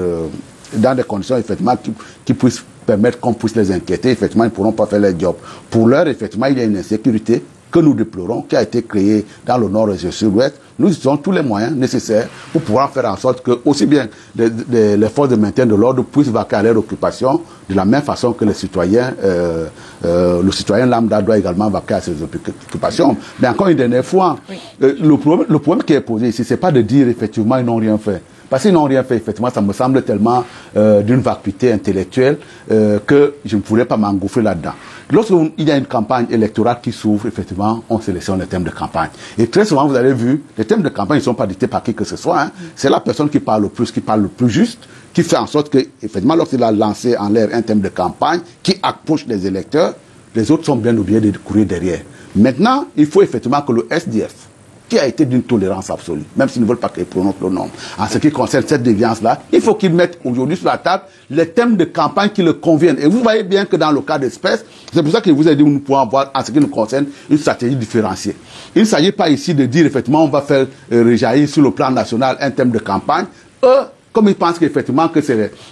dans des conditions, effectivement, qui puissent permettre qu'on puisse les inquiéter, effectivement, ils ne pourront pas faire leur job. Pour l'heure, effectivement, il y a une insécurité que nous déplorons, qui a été créée dans le Nord et le Sud-Ouest. Nous utilisons tous les moyens nécessaires pour pouvoir faire en sorte que, aussi bien les forces de maintien de l'ordre puissent vaquer à leur occupation, de la même façon que les citoyens, le citoyen lambda doit également vaquer à ses occupations. Mais encore une dernière fois, le problème qui est posé ici, c'est pas de dire effectivement ils n'ont rien fait. Parce qu'ils n'ont rien fait, effectivement, ça me semble tellement d'une vacuité intellectuelle que je ne pourrais pas m'engouffrer là-dedans. Lorsqu'il y a une campagne électorale qui s'ouvre, effectivement, on sélectionne les thèmes de campagne. Et très souvent, vous avez vu, les thèmes de campagne ne sont pas dictés par qui que ce soit. Hein. C'est la personne qui parle le plus juste, qui fait en sorte que, effectivement, lorsqu'il a lancé en l'air un thème de campagne qui approche les électeurs, les autres sont bien obligés de courir derrière. Maintenant, il faut effectivement que le SDF, qui a été d'une tolérance absolue, même s'ils ne veulent pas qu'ils prononcent le nom. En ce qui concerne cette déviance-là, il faut qu'ils mettent aujourd'hui sur la table les thèmes de campagne qui leur conviennent. Et vous voyez bien que dans le cas d'espèce, c'est pour ça que je vous ai dit que nous pouvons avoir, en ce qui nous concerne, une stratégie différenciée. Il ne s'agit pas ici de dire, effectivement, on va faire rejaillir sur le plan national un thème de campagne. Eux, comme ils pensent qu'effectivement que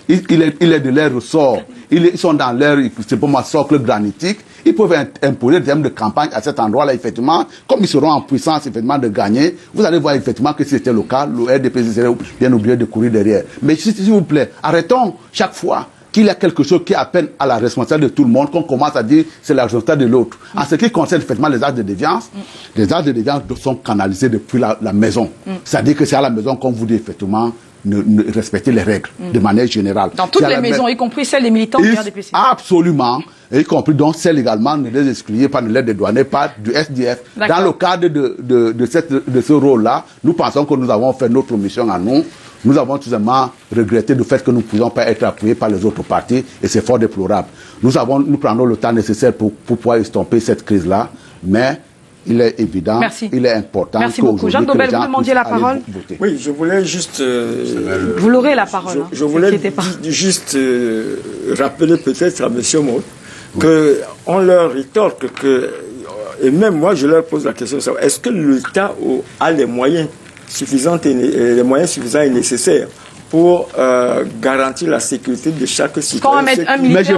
il est de leur ressort, ils sont dans leur, c'est pour moi, socle granitique, ils peuvent imposer des thèmes de campagne à cet endroit-là, effectivement, comme ils seront en puissance, effectivement, de gagner, vous allez voir, effectivement, que si c'était le cas, le RDP serait bien obligé de courir derrière. Mais s'il vous plaît, arrêtons chaque fois qu'il y a quelque chose qui appelle à la responsabilité de tout le monde, qu'on commence à dire c'est la responsabilité de l'autre. En ce qui concerne effectivement les actes de déviance, les actes de déviance sont canalisés depuis la maison. C'est-à-dire que c'est à la maison qu'on vous dit effectivement ne respecter les règles de manière générale. Dans toutes les maisons, y compris celles des militants du RDPC. Absolument. Et y compris donc celles également, ne les excluez pas, ne les dédouanez pas du SDF. Dans le cadre de ce rôle-là, nous pensons que nous avons fait notre mission à nous. Nous avons tout simplement regretté le fait que nous ne pouvions pas être appuyés par les autres partis et c'est fort déplorable. Nous prenons le temps nécessaire pour pouvoir estomper cette crise-là, mais il est évident, il est important. Merci beaucoup. Jean Dobel, vous demandiez la parole. Oui, je voulais juste... vous l'aurez la parole. Je voulais juste rappeler peut-être à M. Maud qu'on leur rétorque que... Et même moi, je leur pose la question, est-ce que l'État a les moyens suffisants et nécessaires pour garantir la sécurité de chaque citoyen? Mais je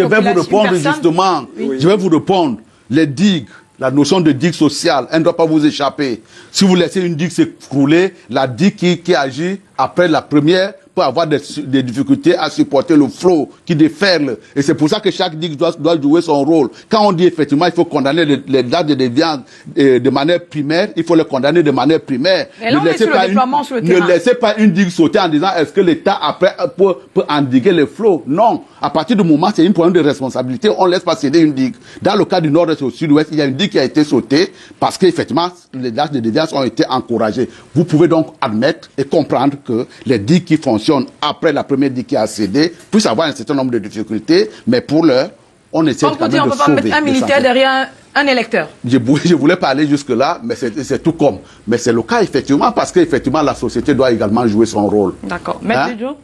vais vous répondre justement. Je vais vous répondre. Les digues, la notion de digue sociale, elle ne doit pas vous échapper. Si vous laissez une digue s'écrouler, la digue qui agit après la première peut avoir des difficultés à supporter le flot qui déferle. Et c'est pour ça que chaque digue doit jouer son rôle. Quand on dit effectivement il faut condamner les actes de déviance de manière primaire, il faut les condamner de manière primaire. Ne laissez pas une digue sauter en disant est-ce que l'État après peut endiguer les flots. Non. À partir du moment où c'est un problème de responsabilité, on ne laisse pas céder une digue. Dans le cas du Nord et au Sud-Ouest, il y a une digue qui a été sautée parce qu'effectivement les actes de déviance ont été encouragés. Vous pouvez donc admettre et comprendre que les digues qui fonctionnent après la première digue qui a cédé puissent avoir un certain nombre de difficultés, mais pour l'heure, on essaie quand même de sauver. On peut pas mettre un militaire derrière un électeur. Je voulais pas aller jusque-là, mais c'est tout comme. Mais c'est le cas, effectivement, parce qu'effectivement, la société doit également jouer son rôle. D'accord. Maître Joe?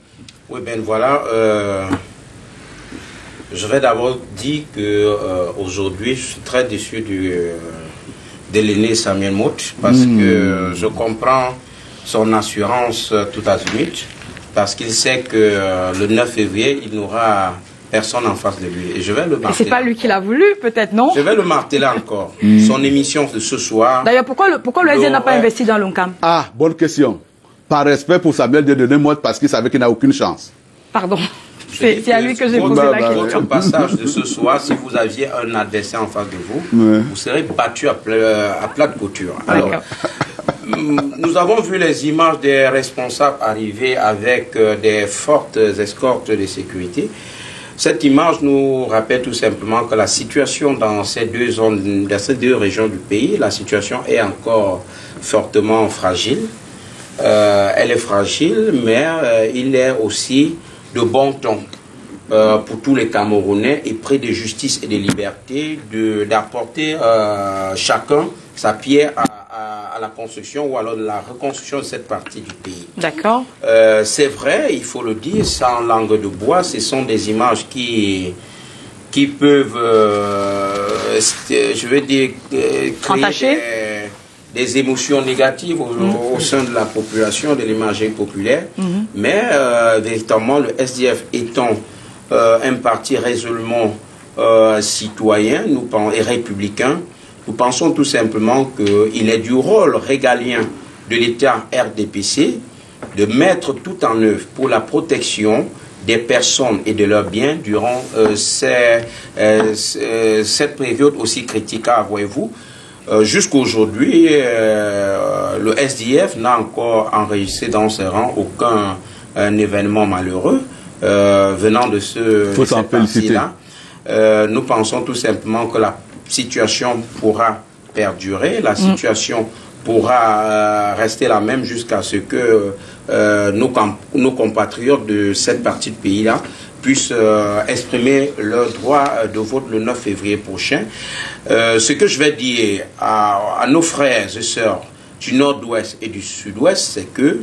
Oui, ben voilà. Je vais d'abord dire que aujourd'hui, je suis très déçu de l'aîné Samuel Mout, parce que je comprends son assurance tout azimut, parce qu'il sait que le 9 février, il n'aura personne en face de lui. Et je vais le marteler. C'est pas lui qui l'a voulu, peut-être, non? Je vais le marteler encore. Son émission de ce soir... D'ailleurs, pourquoi le SDF n'a pas investi dans l'ONCAM? Ah, bonne question. Par respect pour Samuel de Mout, parce qu'il savait qu'il n'a aucune chance. Pardon. C'est à lui que j'ai posé la question. Votre passage de ce soir, si vous aviez un adversaire en face de vous, vous serez battu à plate couture. Alors, nous avons vu les images des responsables arriver avec des fortes escortes de sécurité. Cette image nous rappelle tout simplement que la situation dans ces deux zones, dans ces deux régions du pays, la situation est encore fortement fragile. Elle est fragile, mais il est aussi de bon ton pour tous les Camerounais et près de justice et de liberté d'apporter chacun sa pierre à la construction ou alors la reconstruction de cette partie du pays. D'accord. C'est vrai, il faut le dire, sans langue de bois, ce sont des images qui peuvent, je veux dire, créer des émotions négatives au sein de la population, de l'imagerie populaire. Mais véritablement, le SDF étant un parti résolument citoyen et républicain, nous pensons tout simplement qu'il est du rôle régalien de l'État RDPC de mettre tout en œuvre pour la protection des personnes et de leurs biens durant cette période aussi critique, voyez-vous. Jusqu'aujourd'hui, le SDF n'a encore enregistré dans ses rangs aucun événement malheureux venant de cette partie-là. Nous pensons tout simplement que la situation pourra perdurer, la situation pourra rester la même jusqu'à ce que nos compatriotes de cette partie du pays-là puissent exprimer leur droit de vote le 9 février prochain. Ce que je vais dire à nos frères et sœurs du nord-ouest et du sud-ouest, c'est que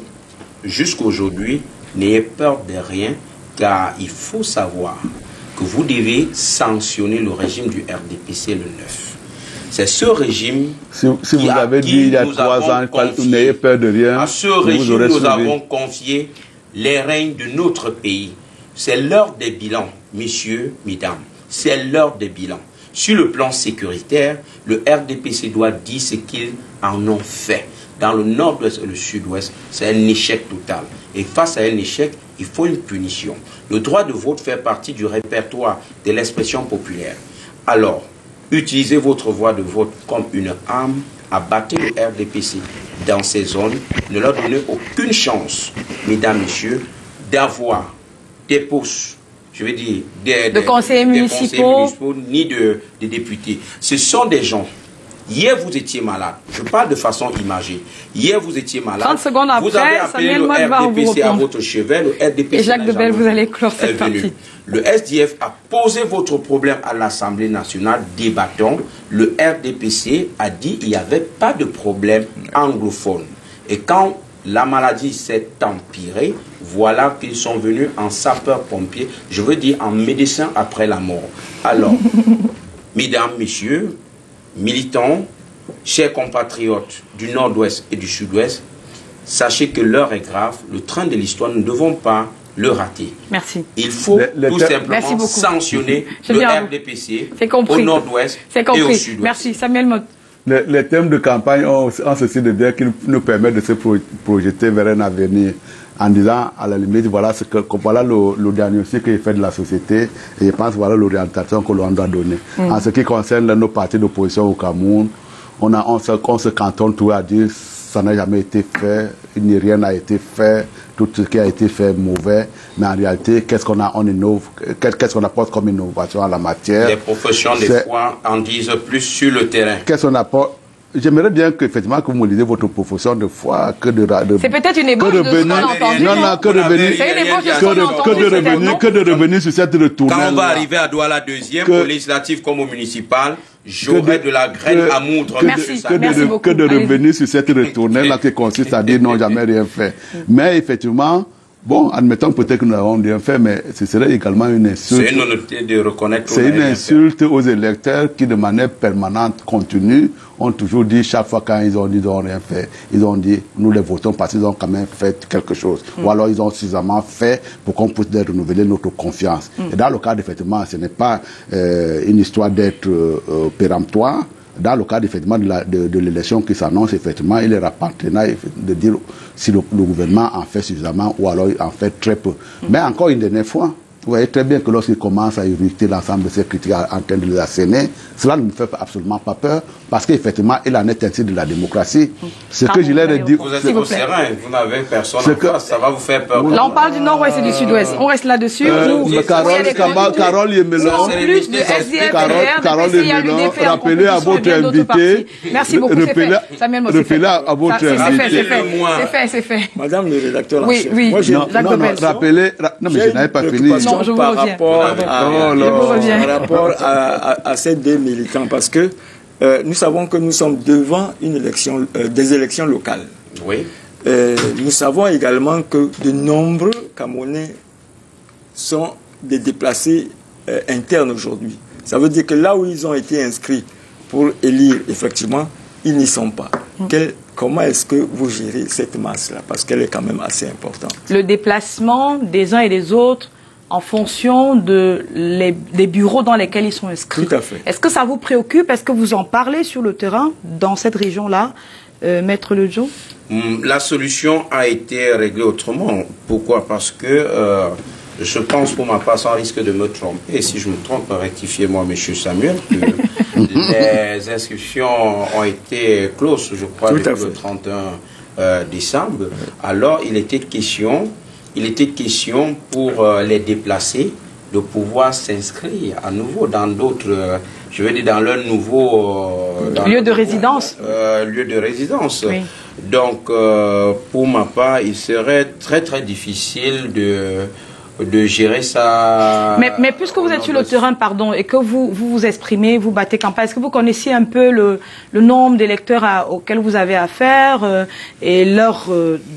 jusqu'aujourd'hui, n'ayez peur de rien, car il faut savoir que vous devez sanctionner le régime du RDPC le 9. C'est ce régime si vous avez dit il y a 3 ans, vous n'ayez peur de rien. À ce régime, nous avons confié les règnes de notre pays. C'est l'heure des bilans, messieurs, mesdames. C'est l'heure des bilans. Sur le plan sécuritaire, le RDPC doit dire ce qu'ils en ont fait. Dans le nord-ouest et le sud-ouest, c'est un échec total. Et face à un échec, il faut une punition. Le droit de vote fait partie du répertoire de l'expression populaire. Alors, utilisez votre voix de vote comme une arme à battre le RDPC dans ces zones. Ne leur donnez aucune chance, mesdames, messieurs, d'avoir des postes, je veux dire, des conseillers municipaux, ni de députés. Ce sont des gens. Hier, vous étiez malade. Je parle de façon imagée. Hier, vous étiez malade. 30 secondes après, vous avez appelé le RDPC à votre chevet. Le RDPC et Jacques Debelle, vous allez clore cette partie. Le SDF a posé votre problème à l'Assemblée nationale. Débattons. Le RDPC a dit qu'il n'y avait pas de problème anglophone. Et quand la maladie s'est empirée, voilà qu'ils sont venus en sapeur-pompier, je veux dire en médecin après la mort. Alors, mesdames, messieurs, militants, chers compatriotes du nord-ouest et du sud-ouest, sachez que l'heure est grave, le train de l'histoire, nous ne devons pas le rater. Merci. Il faut tout simplement sanctionner le RDPC au nord-ouest et au sud-ouest. Merci. Samuel Mott. Les thèmes de campagne ont ceci de dire qu'ils nous permettent de se projeter vers un avenir en disant, à la limite, voilà, voilà le diagnostic qui est fait de la société et je pense voilà l'orientation que l'on doit donner. En ce qui concerne nos partis d'opposition au Cameroun, on se cantonne tout à dire ça n'a jamais été fait, rien n'a été fait, tout ce qui a été fait mauvais, mais en réalité, qu'est-ce qu'on a, on innove, qu'est-ce qu'on apporte comme innovation en la matière? Les professions des fois en disent plus sur le terrain. Qu'est-ce qu'on apporte? J'aimerais bien que vous me lisiez votre profession de foi, que de c'est peut-être une ébauche de ce qu'on a entendu. Non, que de revenir sur cette retournelle. Quand on va arriver à Douala deuxième, au législatif comme au municipal, j'aurai de la graine à moudre. Que de revenir sur cette retournelle-là qui consiste à dire non, jamais rien fait. Mais effectivement, bon, admettons peut-être que nous avons rien fait, mais ce serait également une insulte. C'est une honnêteté de reconnaître. C'est une insulte aux électeurs qui, de manière permanente, continue, ont toujours dit, chaque fois quand ils ont dit qu'ils n'ont rien fait, ils ont dit, nous les votons parce qu'ils ont quand même fait quelque chose. Ou alors ils ont suffisamment fait pour qu'on puisse renouveler notre confiance. Et dans le cas, effectivement, ce n'est pas une histoire d'être péremptoire. Dans le cadre effectivement de l'élection qui s'annonce, effectivement, il est appartenant de dire si le gouvernement en fait suffisamment ou alors en fait très peu. Mais encore une dernière fois, Vous voyez très bien que lorsqu'il commence à irriter l'ensemble de ces critiques en train de les asséner, cela ne me fait absolument pas peur, parce qu'effectivement, il en est ainsi de la démocratie. Ce que je leur ai dit... Vous êtes au serein, vous n'avez personne en face, ça va vous faire peur. Là, on parle du nord-ouest et du sud-ouest. On reste là-dessus. Carole Yemelon, plus de SDF, Carole Yemelon, rappelez à votre invité... Merci beaucoup, c'est fait. Samuel Mossé, rappelez à votre invité... C'est fait. Madame le rédacteur en chef, oui, moi j'ai non, rappelez... Non, mais je n'avais pas fini. Non, je vous reviens. Par rapport à ces deux militants, parce que nous savons que nous sommes devant une élection, des élections locales. Oui. Nous savons également que de nombreux Camerounais sont des déplacés internes aujourd'hui. Ça veut dire que là où ils ont été inscrits pour élire, effectivement, ils n'y sont pas. Comment est-ce que vous gérez cette masse-là? Parce qu'elle est quand même assez importante. Le déplacement des uns et des autres en fonction des bureaux dans lesquels ils sont inscrits. Tout à fait. Est-ce que ça vous préoccupe? Est-ce que vous en parlez sur le terrain, dans cette région-là, Maître Ledjo? La solution a été réglée autrement. Pourquoi? Parce que je pense, pour ma part, sans risque de me tromper, et si je me trompe, rectifiez-moi, M. Samuel, que les inscriptions ont été closes, je crois, depuis le 31 décembre. Alors, il était question pour les déplacés de pouvoir s'inscrire à nouveau dans d'autres, je veux dire dans leur nouveau lieu de résidence. Lieu de résidence. Oui. Donc, pour ma part, il serait très très difficile de gérer ça. Mais puisque vous êtes sur le terrain, pardon, et que vous exprimez, vous battez campagne, est-ce que vous connaissez un peu le nombre d'électeurs auxquels vous avez affaire et leur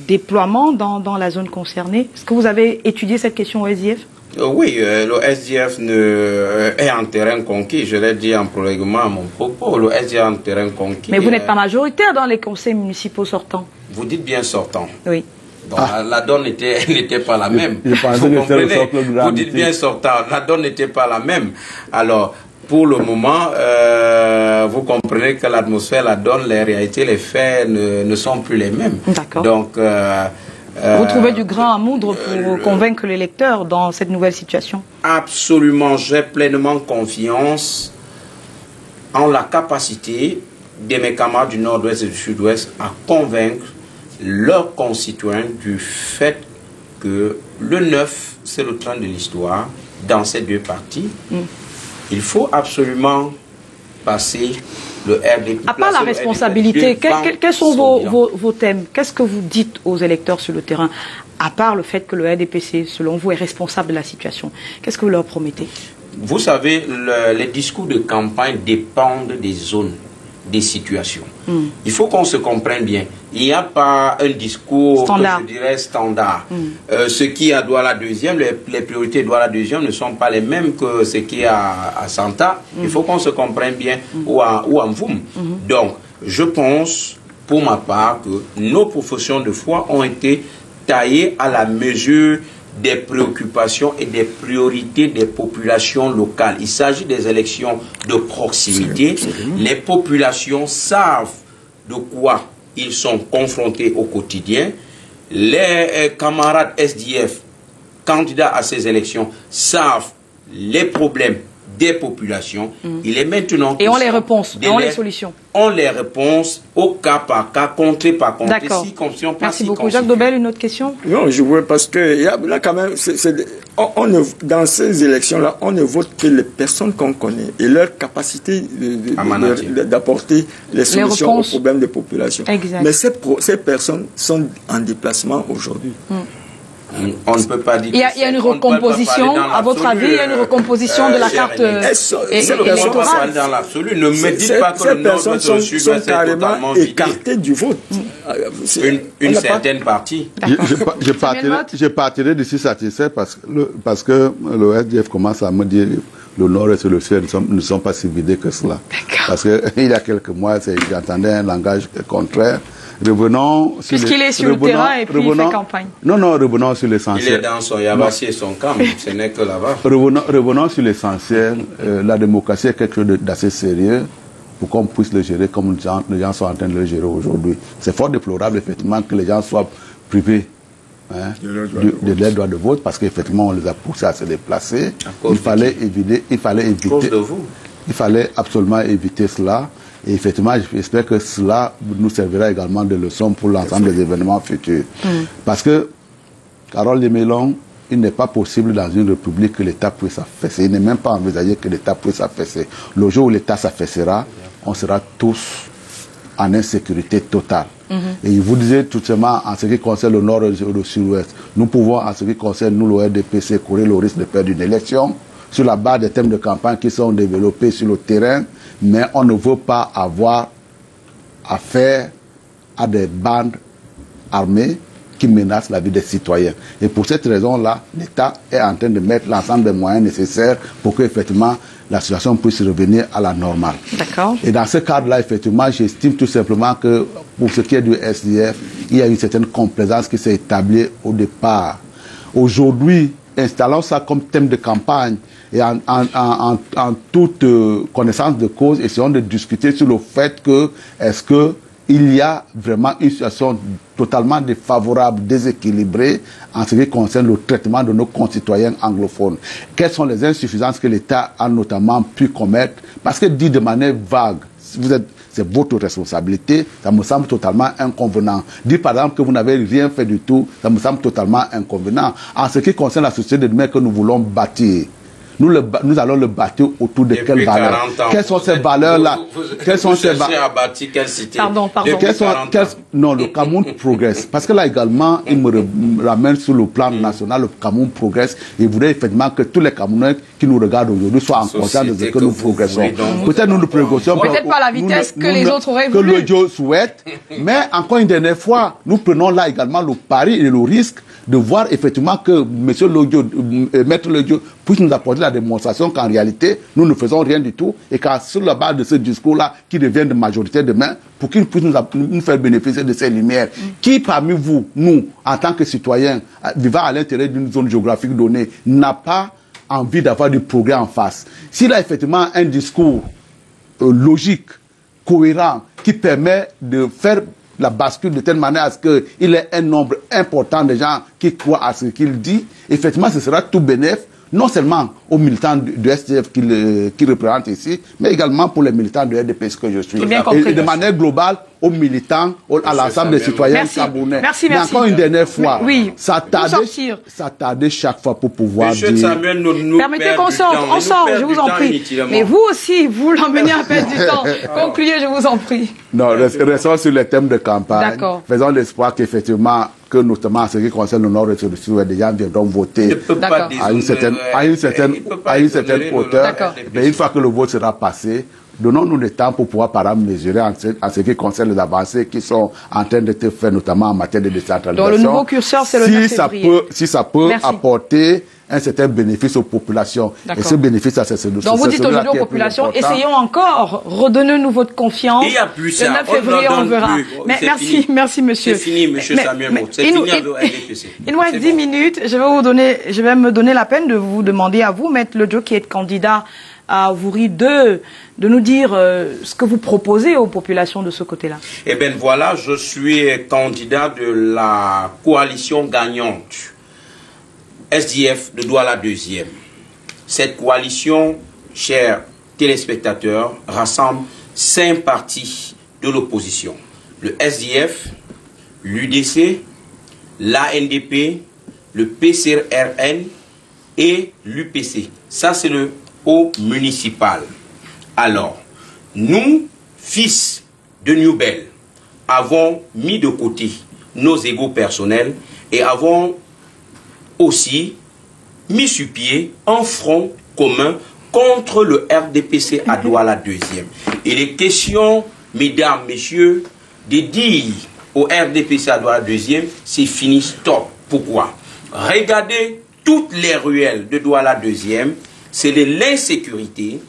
déploiement dans la zone concernée? Est-ce que vous avez étudié cette question au SDF? Oui, le SDF est en terrain conquis. Je l'ai dit en prolongement à mon propos. Le SDF est en terrain conquis. Mais vous n'êtes pas majoritaire dans les conseils municipaux sortants. Vous dites bien sortant. Oui. Donc, la donne n'était pas la même. Vous comprenez? Vous dites bien sortant. La donne n'était pas la même. Alors, pour le moment, vous comprenez que l'atmosphère, la donne, les réalités, les faits ne sont plus les mêmes. D'accord. Donc, vous trouvez du grain à moudre pour convaincre les lecteurs dans cette nouvelle situation? Absolument. J'ai pleinement confiance en la capacité de mes camarades du Nord-Ouest et du Sud-Ouest à convaincre leurs concitoyens du fait que le 9, c'est le train de l'histoire dans ces deux parties. Il faut absolument passer le RDP. À part la responsabilité, quels sont vos thèmes? Qu'est-ce que vous dites aux électeurs sur le terrain? À part le fait que le RDPC, selon vous, est responsable de la situation, qu'est-ce que vous leur promettez? Vous savez, les discours de campagne dépendent des zones, des situations. Il faut qu'on se comprenne bien. Il n'y a pas un discours standard. Que je dirais standard. Ce qui est à Douala deuxième, les priorités de Douala deuxième ne sont pas les mêmes que ce qui est à Santa. Il faut qu'on se comprenne bien, ou à Mvoum. Donc, je pense, pour ma part, que nos professions de foi ont été taillées à la mesure des préoccupations et des priorités des populations locales. Il s'agit des élections de proximité. Les populations savent de quoi ils sont confrontés au quotidien. Les camarades SDF, candidats à ces élections, savent les problèmes des populations. Il est maintenant... Et on les réponses, on les solutions. On les réponses au cas par cas, contrée par contrée, circonscription par Merci beaucoup. Jacques Dobel, une autre question? Non, je vois parce que là quand même, dans ces élections-là, on ne vote que les personnes qu'on connaît et leur capacité d'apporter les solutions aux problèmes des populations. Exact. Mais ces personnes sont en déplacement aujourd'hui. On ne peut pas dire. Il y a une recomposition, à votre avis, il y a une recomposition de la carte électorale. Dans l'absolu, ne me dites pas que ces personnes sont carrément écartées du vote. Une certaine partie. Je partirai d'ici satisfait parce que le SDF commence à me dire le Nord et le Sud ne sont pas si vidés que cela. Parce qu'il y a quelques mois, j'entendais un langage contraire. Revenons sur puisqu'il est sur le terrain et puis il fait campagne. Non, revenons sur l'essentiel. Il est dans son Yabassi et son camp, ce n'est que là-bas. Revenons sur l'essentiel. La démocratie est quelque chose d'assez sérieux pour qu'on puisse le gérer comme les gens sont en train de le gérer aujourd'hui. C'est fort déplorable, effectivement, que les gens soient privés hein, de leurs droits de vote, parce qu'effectivement, on les a poussés à se déplacer. Il fallait éviter. Il fallait absolument éviter cela. Et effectivement, j'espère que cela nous servira également de leçon pour l'ensemble des événements futurs. Parce que, Carole Desmelons, il n'est pas possible dans une république que l'État puisse s'affaisser. Il n'est même pas envisagé que l'État puisse s'affaisser. Le jour où l'État s'affaissera, on sera tous en insécurité totale. Et je vous disais tout simplement, en ce qui concerne le nord et le sud-ouest, nous pouvons, en ce qui concerne nous, le RDPC, courir le risque de perdre une élection sur la base des thèmes de campagne qui sont développés sur le terrain, mais on ne veut pas avoir affaire à des bandes armées qui menacent la vie des citoyens. Et pour cette raison-là, l'État est en train de mettre l'ensemble des moyens nécessaires pour qu'effectivement la situation puisse revenir à la normale. D'accord. Et dans ce cadre-là, effectivement, j'estime tout simplement que pour ce qui est du SDF, il y a une certaine complaisance qui s'est établie au départ. Aujourd'hui, installons ça comme thème de campagne et en toute connaissance de cause, essayons de discuter sur le fait que est-ce que il y a vraiment une situation totalement défavorable, déséquilibrée en ce qui concerne le traitement de nos concitoyens anglophones. Quelles sont les insuffisances que l'État a notamment pu commettre? Parce que dit de manière vague, c'est votre responsabilité, ça me semble totalement inconvenant. Dire par exemple que vous n'avez rien fait du tout, ça me semble totalement inconvenant. En ce qui concerne la société de demain que nous voulons bâtir, nous allons le bâtir autour de quelles valeurs? Quelles sont ces valeurs-là? Quelles sont ces valeurs? à bâtir quelle cité? Pardon. Non, le Cameroun progresse. Parce que là également, il me ramène sur le plan national, le Cameroun progresse. Il voudrait effectivement que tous les Camerounais qui nous regardent aujourd'hui soient en conscience de ce que nous progressons. Peut-être nous progressons. Peut-être pas à la vitesse que les autres auraient voulu. Que le Dieu souhaite. Mais encore une dernière fois, nous prenons là également le pari et le risque de voir effectivement que Maître Ledio puisse nous apporter la démonstration qu'en réalité, nous ne faisons rien du tout et qu'à sur la base de ce discours-là, qui devient de majorité demain, pour qu'il puisse nous faire bénéficier de ces lumières. Qui parmi vous, nous, en tant que citoyens, vivant à l'intérieur d'une zone géographique donnée, n'a pas envie d'avoir du progrès en face? S'il a effectivement un discours logique, cohérent, qui permet de faire la bascule de telle manière à ce qu'il y ait un nombre important de gens qui croient à ce qu'il dit, effectivement, ce sera tout bénéfice, non seulement aux militants du SDF qu'il représente ici, mais également pour les militants du RDPC que je suis. Et de manière globale, aux militants, à l'ensemble des citoyens camerounais. Merci. Encore une dernière fois, oui. ça tardait chaque fois pour pouvoir Monsieur dire... Samuel, nous permettez qu'on sorte, on sort, je vous en prie. Mais vous aussi, vous l'emmenez à perdre du temps. Concluez, je vous en prie. Non, restons sur les thèmes de campagne. Faisons l'espoir qu'effectivement, que notamment en ce qui concerne le nord et le sud, des gens viendront voter à une certaine hauteur. Mais une fois que le vote sera passé, donnons-nous le temps pour pouvoir par exemple mesurer en ce qui concerne les avancées qui sont en train d'être faites, notamment en matière de décentralisation. Donc le nouveau curseur, c'est le 9 février. Si ça peut apporter un certain bénéfice aux populations. Et ce bénéfice, ça, c'est donc vous dites aujourd'hui aux populations, essayons encore, redonnez-nous votre confiance. Il y a plus ça. Le 9 février, on verra. Mais merci, monsieur. C'est fini, monsieur Samuel. C'est fini avec le RDPC. Il nous reste 10 minutes. Je vais me donner la peine de vous demander à vous, Maître Ledio, qui est candidat à Wouri 2, de nous dire ce que vous proposez aux populations de ce côté-là. Eh bien voilà, je suis candidat de la coalition gagnante. SDF de Douala 2e. Cette coalition, chers téléspectateurs, rassemble 5 partis de l'opposition. Le SDF, l'UDC, l'ANDP, le PCRN et l'UPC. Ça, c'est le haut municipal. Alors, nous, fils de Newbel, avons mis de côté nos égos personnels et avons aussi mis sur pied un front commun contre le RDPC à Douala 2e. Il est question, mesdames, messieurs, de dire au RDPC à Douala 2e, c'est fini, stop. Pourquoi? Regardez toutes les ruelles de Douala 2e, c'est de l'insécurité,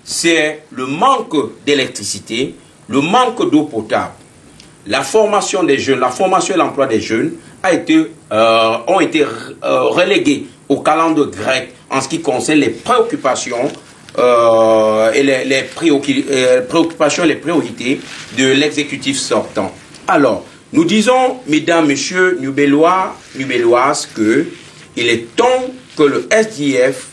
c'est le manque d'électricité, le manque d'eau potable. La formation des jeunes, la formation et l'emploi des jeunes ont été relégués au calendrier grec en ce qui concerne les préoccupations et les priorités de l'exécutif sortant. Alors, Nous disons, mesdames, messieurs, Nubellois, Nubelloises, qu'il est temps que le SDF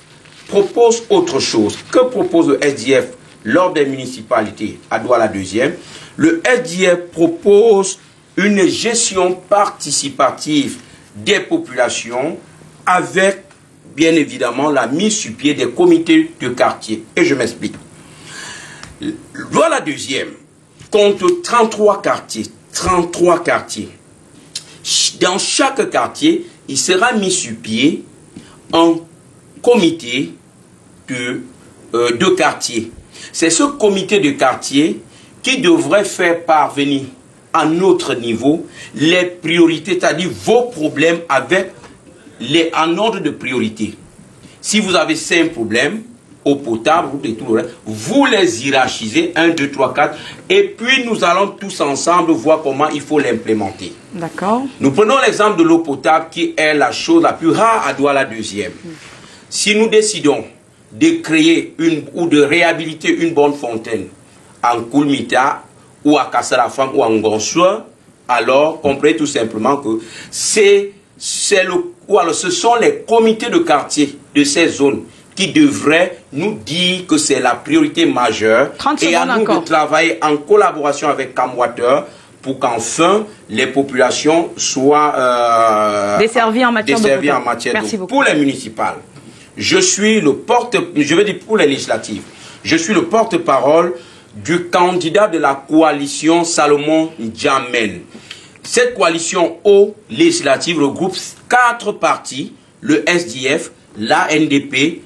propose autre chose. Que propose le SDF lors des municipalités à Douala 2e? Le SDF propose une gestion participative des populations avec, bien évidemment, la mise sur pied des comités de quartier. Et je m'explique. Douala 2e compte 33 quartiers. 33 quartiers. Dans chaque quartier, il sera mis sur pied un comité de quartier. C'est ce comité de quartier qui devrait faire parvenir à notre niveau les priorités, c'est-à-dire vos problèmes en ordre de priorité. Si vous avez 5 problèmes, eau potable, route et tout le reste, vous les hiérarchisez, 1, 2, 3, 4, et puis nous allons tous ensemble voir comment il faut l'implémenter. D'accord. Nous prenons l'exemple de l'eau potable qui est la chose la plus rare à Douala 2e. Si nous décidons de créer ou de réhabiliter une bonne fontaine en Koulmita ou à Kassalafam ou en Gonsoua, alors comprenez tout simplement que ce sont les comités de quartier de ces zones qui devraient nous dire que c'est la priorité majeure et à nous de travailler en collaboration avec Camwater pour qu'enfin les populations soient desservies en matière d'eau. Pour les municipales, je vais dire pour les législatives, je suis le porte-parole du candidat de la coalition Salomon Djamel. Cette coalition aux législatives regroupe 4 partis, le SDF, l'ANDP,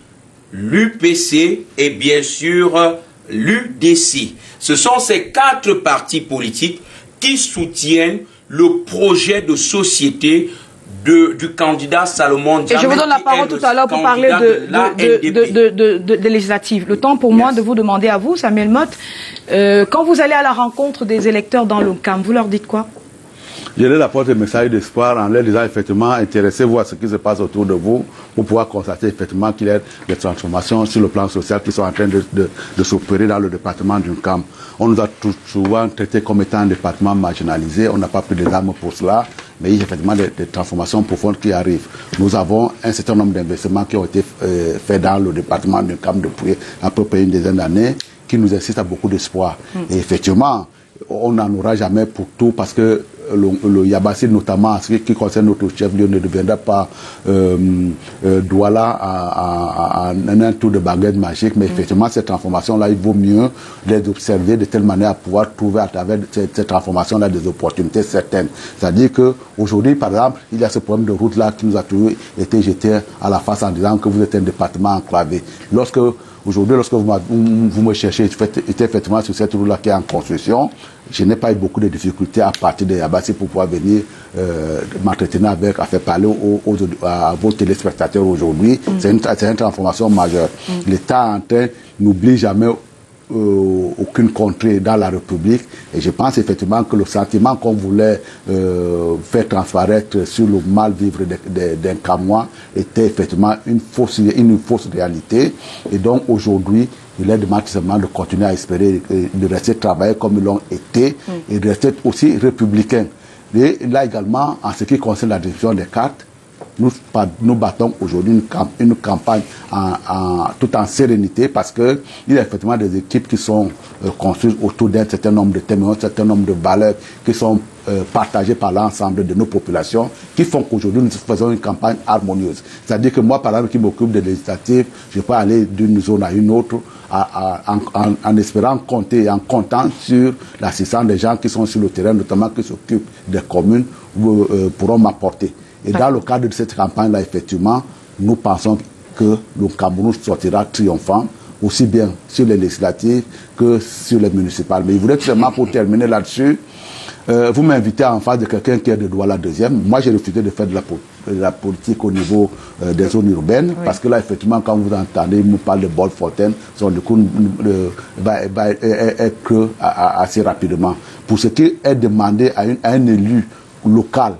l'UPC et bien sûr l'UDC. Ce sont ces 4 partis politiques qui soutiennent le projet de société du candidat Salomon Djamel. Et je vous donne la parole tout à l'heure pour parler de législatives. Le temps pour moi de vous demander à vous, Samuel Motte, quand vous allez à la rencontre des électeurs dans l'OCAM, vous leur dites quoi? Je leur apporte un message d'espoir en leur disant effectivement, intéressez-vous à ce qui se passe autour de vous pour pouvoir constater effectivement qu'il y a des transformations sur le plan social qui sont en train de s'opérer dans le département du Camp. On nous a souvent traités comme étant un département marginalisé, on n'a pas pris des armes pour cela, mais il y a effectivement des transformations profondes qui arrivent. Nous avons un certain nombre d'investissements qui ont été faits dans le département du Camp depuis à peu près une dizaine d'années, qui nous incitent à beaucoup d'espoir. Et effectivement, on n'en aura jamais pour tout parce que le Yabassi, notamment en ce qui concerne notre chef-lieu, ne deviendra pas Douala à un tour de baguette magique, mais effectivement, cette transformation-là, il vaut mieux les observer de telle manière à pouvoir trouver à travers cette transformation-là des opportunités certaines. C'est-à-dire qu'aujourd'hui, par exemple, il y a ce problème de route-là qui nous a toujours été jeté à la face en disant que vous êtes un département enclavé. Aujourd'hui, lorsque vous me cherchez, effectivement sur cette route-là qui est en construction, je n'ai pas eu beaucoup de difficultés à partir de Yabassi pour pouvoir venir m'entretenir avec, à faire parler à vos téléspectateurs aujourd'hui. C'est une transformation majeure. L'État en train n'oublie jamais aucune contrée dans la République, et je pense effectivement que le sentiment qu'on voulait faire transparaître sur le mal-vivre d'un Camois était effectivement une fausse réalité, et donc aujourd'hui il est demandé seulement de continuer à espérer, de rester travailler comme ils l'ont été, et de rester aussi républicains. Et là également, en ce qui concerne la distribution des cartes, nous battons aujourd'hui une campagne tout en sérénité, parce qu'il y a effectivement des équipes qui sont construites autour d'un certain nombre de thèmes, un certain nombre de valeurs qui sont partagées par l'ensemble de nos populations, qui font qu'aujourd'hui nous faisons une campagne harmonieuse. C'est-à-dire que moi, par exemple, qui m'occupe des législatives, je peux aller d'une zone à une autre en espérant compter et en comptant sur l'assistance des gens qui sont sur le terrain, notamment qui s'occupent des communes, pourront m'apporter. Et dans le cadre de cette campagne-là, effectivement, nous pensons que le Cameroun sortira triomphant, aussi bien sur les législatives que sur les municipales. Mais je voudrais tout simplement, pour terminer là-dessus, vous m'invitez en face de quelqu'un qui est de Douala 2e. Moi, j'ai refusé de faire de la politique au niveau des zones urbaines, parce que là, effectivement, quand vous entendez, il nous parle de Bolfontaine, du coup, va être creux assez rapidement. Pour ce qui est demandé à un élu local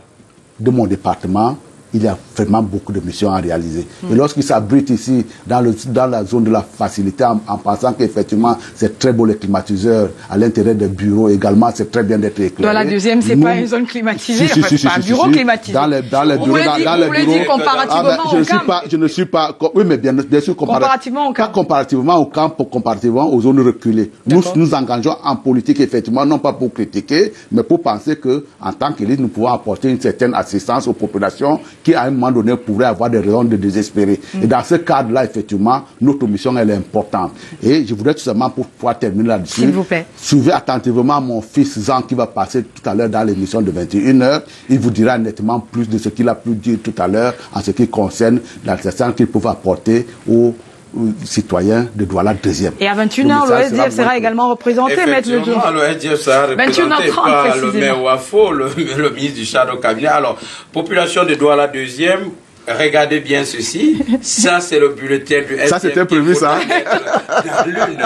de mon département, il y a vraiment beaucoup de missions à réaliser. Et lorsqu'il s'abrite ici, dans la zone de la facilité, en pensant qu'effectivement, c'est très beau les climatiseurs, à l'intérieur des bureaux également, c'est très bien d'être éclairé. Dans la deuxième, c'est pas une zone climatisée, c'est pas un bureau climatisé. Dans les bureaux, vous voulez dire comparativement au camp? Je ne suis pas, oui, mais bien sûr, comparativement au camp. Pas comparativement au camp, comparativement aux zones reculées. Nous engageons en politique, effectivement, non pas pour critiquer, mais pour penser que, en tant qu'élite, nous pouvons apporter une certaine assistance aux populations qui, à un moment donné, pourraient avoir des raisons de désespérer. Et dans ce cadre-là, effectivement, notre mission, elle est importante. Et je voudrais tout simplement, pour pouvoir terminer là-dessus, s'il vous plaît, suivez attentivement mon fils Jean qui va passer tout à l'heure dans l'émission de 21h. Il vous dira nettement plus de ce qu'il a pu dire tout à l'heure en ce qui concerne l'assistance qu'il peut apporter aux citoyens de Douala 2e. Et à 21h, l'OSDF sera également représenté, Maître Le Jour. L'OSDF sera représenté par le maire Wafo, le ministre du Shadow Cabinet. Alors, population de Douala 2e, regardez bien ceci. Ça, c'est le bulletin du SDF. Ça, c'était prévu, ça. Dans l'une.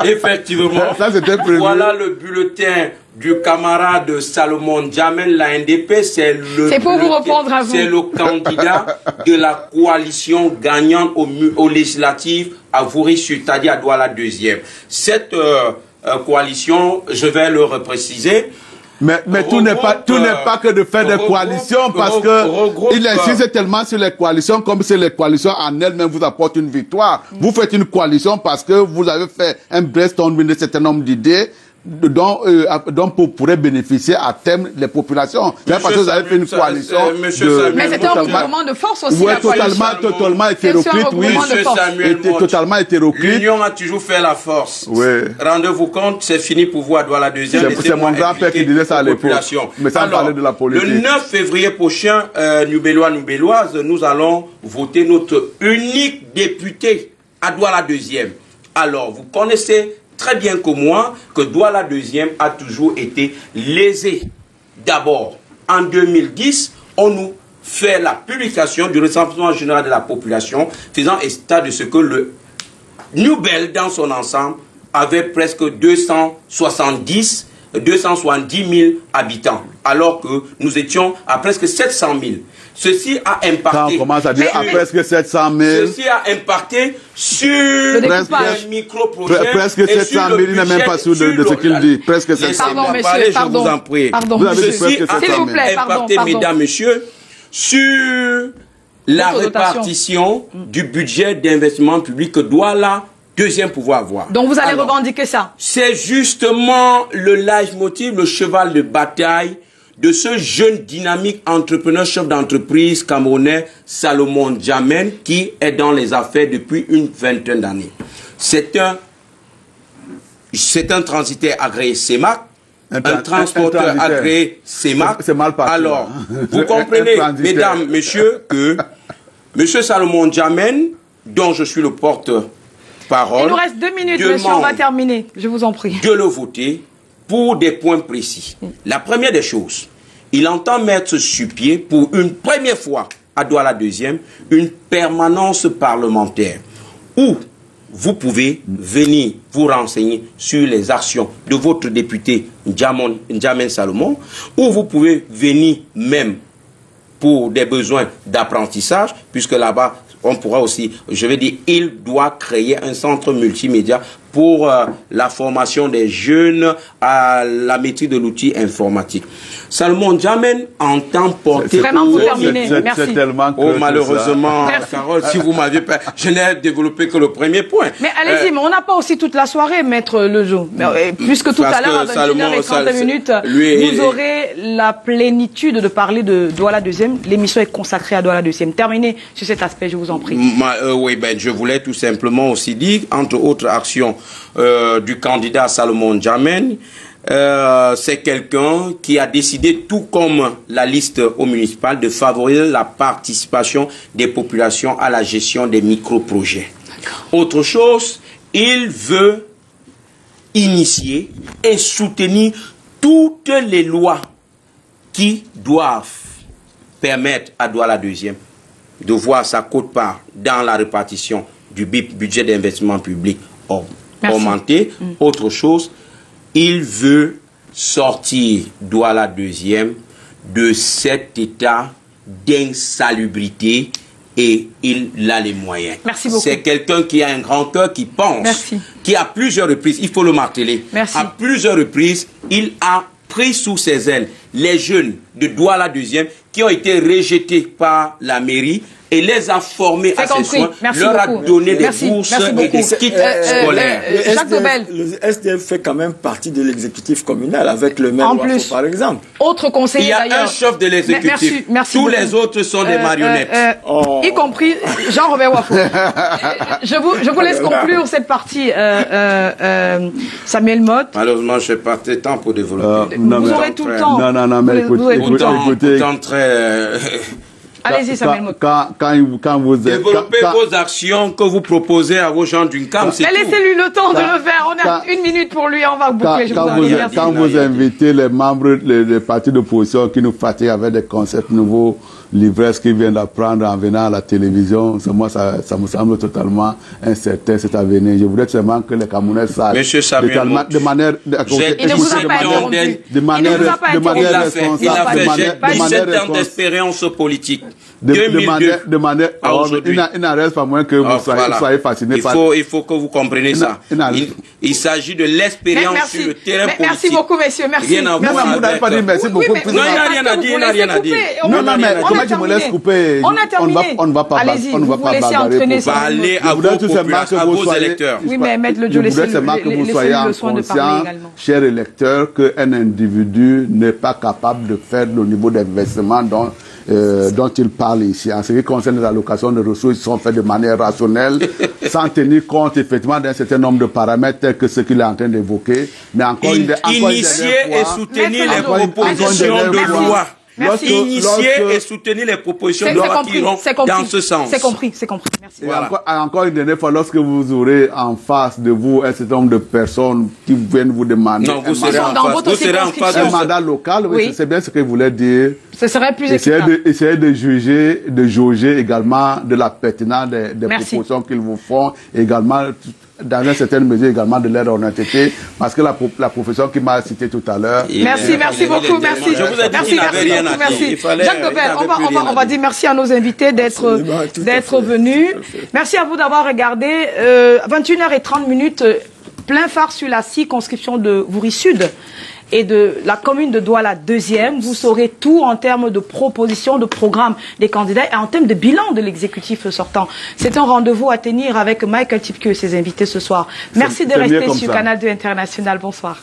Effectivement. Ça, c'était prévu. Voilà le bulletin du camarade Salomon Jamel, la NDP. C'est pour vous répondre à vous. C'est le candidat de la coalition gagnante aux législatives à Voury-Sud, c'est-à-dire à Douala 2e. Cette coalition, je vais le repréciser. Mais tout n'est pas que de faire des coalitions, parce que il insiste tellement sur les coalitions, comme si les coalitions en elles-mêmes vous apportent une victoire. Vous faites une coalition parce que vous avez fait un brainstorming de certain nombre d'idées dont pourraient bénéficier à terme les populations. C'est parce que vous avez fait une coalition. Mais c'était un regroupement de force aussi. Oui, totalement hétéroclite, oui. Totalement hétéroclite. L'union a toujours fait la force. Oui. Rendez-vous compte, c'est fini pour vous à Douala 2e. C'est mon grand-père qui disait ça à l'époque. Mais sans parler de la politique. Le 9 février prochain, Noubelloises, nous allons voter notre unique député à Douala 2e. Alors, vous connaissez très bien que moi, que Douala 2e a toujours été lésé. D'abord, en 2010, on nous fait la publication du recensement général de la population, faisant état de ce que le Noubel, dans son ensemble, avait presque 270 000 habitants, alors que nous étions à presque 700 000. Ceci a impacté. Quand on commence à dire à presque 700 000. Ceci a impacté sur les micro-projets. Presque 700 000, il n'est même pas sûr de ce qu'il dit. Presque 700 000. Pardon, monsieur, pardon. Je vous en prie. Pardon, ceci a impacté, mesdames, messieurs, sur la répartition du budget d'investissement public que Douala 2e pouvoir avoir. Donc vous allez revendiquer ça. C'est justement le leitmotiv, le cheval de bataille de ce jeune dynamique entrepreneur, chef d'entreprise camerounais Salomon Jamel, qui est dans les affaires depuis une vingtaine d'années. C'est un transitaire agréé CEMAC, un transporteur agréé CEMAC. C'est mal parti. Alors, vous comprenez, mesdames, messieurs, que M. Salomon Jamel, dont je suis le porte-parole, il nous reste 2 minutes, monsieur, on va terminer. Je vous en prie. De le voter pour des points précis. La première des choses, il entend mettre sur pied pour une première fois à Douala 2e une permanence parlementaire où vous pouvez venir vous renseigner sur les actions de votre député N'Djamène Salomon, où vous pouvez venir même pour des besoins d'apprentissage, puisque là-bas, on pourra aussi, je vais dire, il doit créer un centre multimédia pour la formation des jeunes à la maîtrise de l'outil informatique. Salomon Jamel entend porter... Vraiment, vous terminez. Merci. Malheureusement, Carole, si vous m'aviez pas... Je n'ai développé que le premier point. Mais allez-y, mais on n'a pas aussi toute la soirée, Maître Lejo. Puisque tout à l'heure, à 21h30, vous aurez la plénitude de parler de Douala 2e. L'émission est consacrée à Douala 2e. Terminez sur cet aspect, je vous en prie. Oui, je voulais tout simplement aussi dire, entre autres actions du candidat Salomon Jamel, c'est quelqu'un qui a décidé, tout comme la liste au municipal, de favoriser la participation des populations à la gestion des micro-projets. Autre chose, il veut initier et soutenir toutes les lois qui doivent permettre à Douala 2e de voir sa quote-part dans la répartition du budget d'investissement public augmenter. Autre chose, il veut sortir Douala 2e de cet état d'insalubrité et il a les moyens. Merci beaucoup. C'est quelqu'un qui a un grand cœur, qui pense, Merci. qui à plusieurs reprises, il faut le marteler, Merci. à plusieurs reprises, il a pris sous ses ailes les jeunes de Douala 2e qui ont été rejetés par la mairie et les a formés à ses soins, leur a donné des bourses et des kits scolaires. Jacques Dobel. Le SDF fait quand même partie de l'exécutif communal avec le maire En Wafo, plus. par exemple. Autre conseiller Il y a d'ailleurs. un chef de l'exécutif. Merci Tous beaucoup. les autres sont des marionnettes. Y compris Jean-Robert Wafo. Je vous laisse conclure cette partie, Samuel Motte. Malheureusement, je n'ai pas de temps pour développer. Vous aurez tout le temps. Non, mais écoutez. Pourtant très... Allez-y, Samuel Motte. Quand vous Développez vos actions que vous proposez à vos gens d'une CAM, c'est Mais tout. laissez-lui le temps de le faire. On a une minute pour lui, on va boucler. Quand vous invitez les membres des partis d'opposition qui nous fatiguent avec des concepts nouveaux, l'ivresse qu'ils viennent d'apprendre en venant à la télévision, moi, ça me semble totalement incertain cet avenir. Je voudrais seulement que les Camerounais sachent Monsieur Samuel Motte, de manière Il ne vous a pas interrompu. de manière responsable, il a fait, j'ai de manière 17 ans d'expérience politique. de manière il n'en reste pas moins que vous soyez fasciné par... Il faut que vous compreniez ça. Il s'agit de l'expérience sur le terrain politique. Merci beaucoup, messieurs. Merci. Rien à voir Vous n'avez pas dit merci beaucoup. Non, il n'a rien à dire, il n'a rien à dire. Non, mais comment tu me laisses couper? On a terminé. On ne va pas Allez-y, on ne va vous pas laissez bagarrer entraîner pour ça. Parlez à Je voudrais vos tout simplement populations, que à vous vos soyez... électeurs. Oui, mais Maître Le Je Dieu, voudrais seulement que vous soyez en soin de parler conscience, également. chers électeurs, qu'un individu n'est pas capable de faire le niveau d'investissement dont il parle ici. En ce qui concerne les allocations de ressources, ils sont faites de manière rationnelle, sans tenir compte effectivement d'un certain nombre de paramètres tels que ce qu'il est en train d'évoquer. Mais encore une Initier et soutenir les propositions de loi. Initier et soutenir les propositions de loi qui iront dans ce sens. C'est compris. Merci. Voilà. Encore une dernière fois, lorsque vous aurez en face de vous un certain nombre de personnes qui viennent vous demander Non, vous serez en face un mandat local, oui, c'est bien ce que vous voulez dire. Ce serait plus équitable. Essayez de jauger également de la pertinence des propositions qu'ils vous font, également dans une certaine mesure également de leur honnêteté, parce que la profession qui m'a cité tout à l'heure. Merci beaucoup, merci. Je vous ai dit qu'il n'avait rien à dire. Jacques Dobel, on va dire merci à nos invités d'être venus. Merci à vous d'avoir regardé 21h30, plein phare sur la circonscription de Vouri Sud et de la commune de Douala 2e. Vous saurez tout en termes de propositions, de programmes des candidats et en termes de bilan de l'exécutif sortant. C'est un rendez-vous à tenir avec Michael Tipke et ses invités ce soir. Merci de rester sur Canal 2 International. Bonsoir.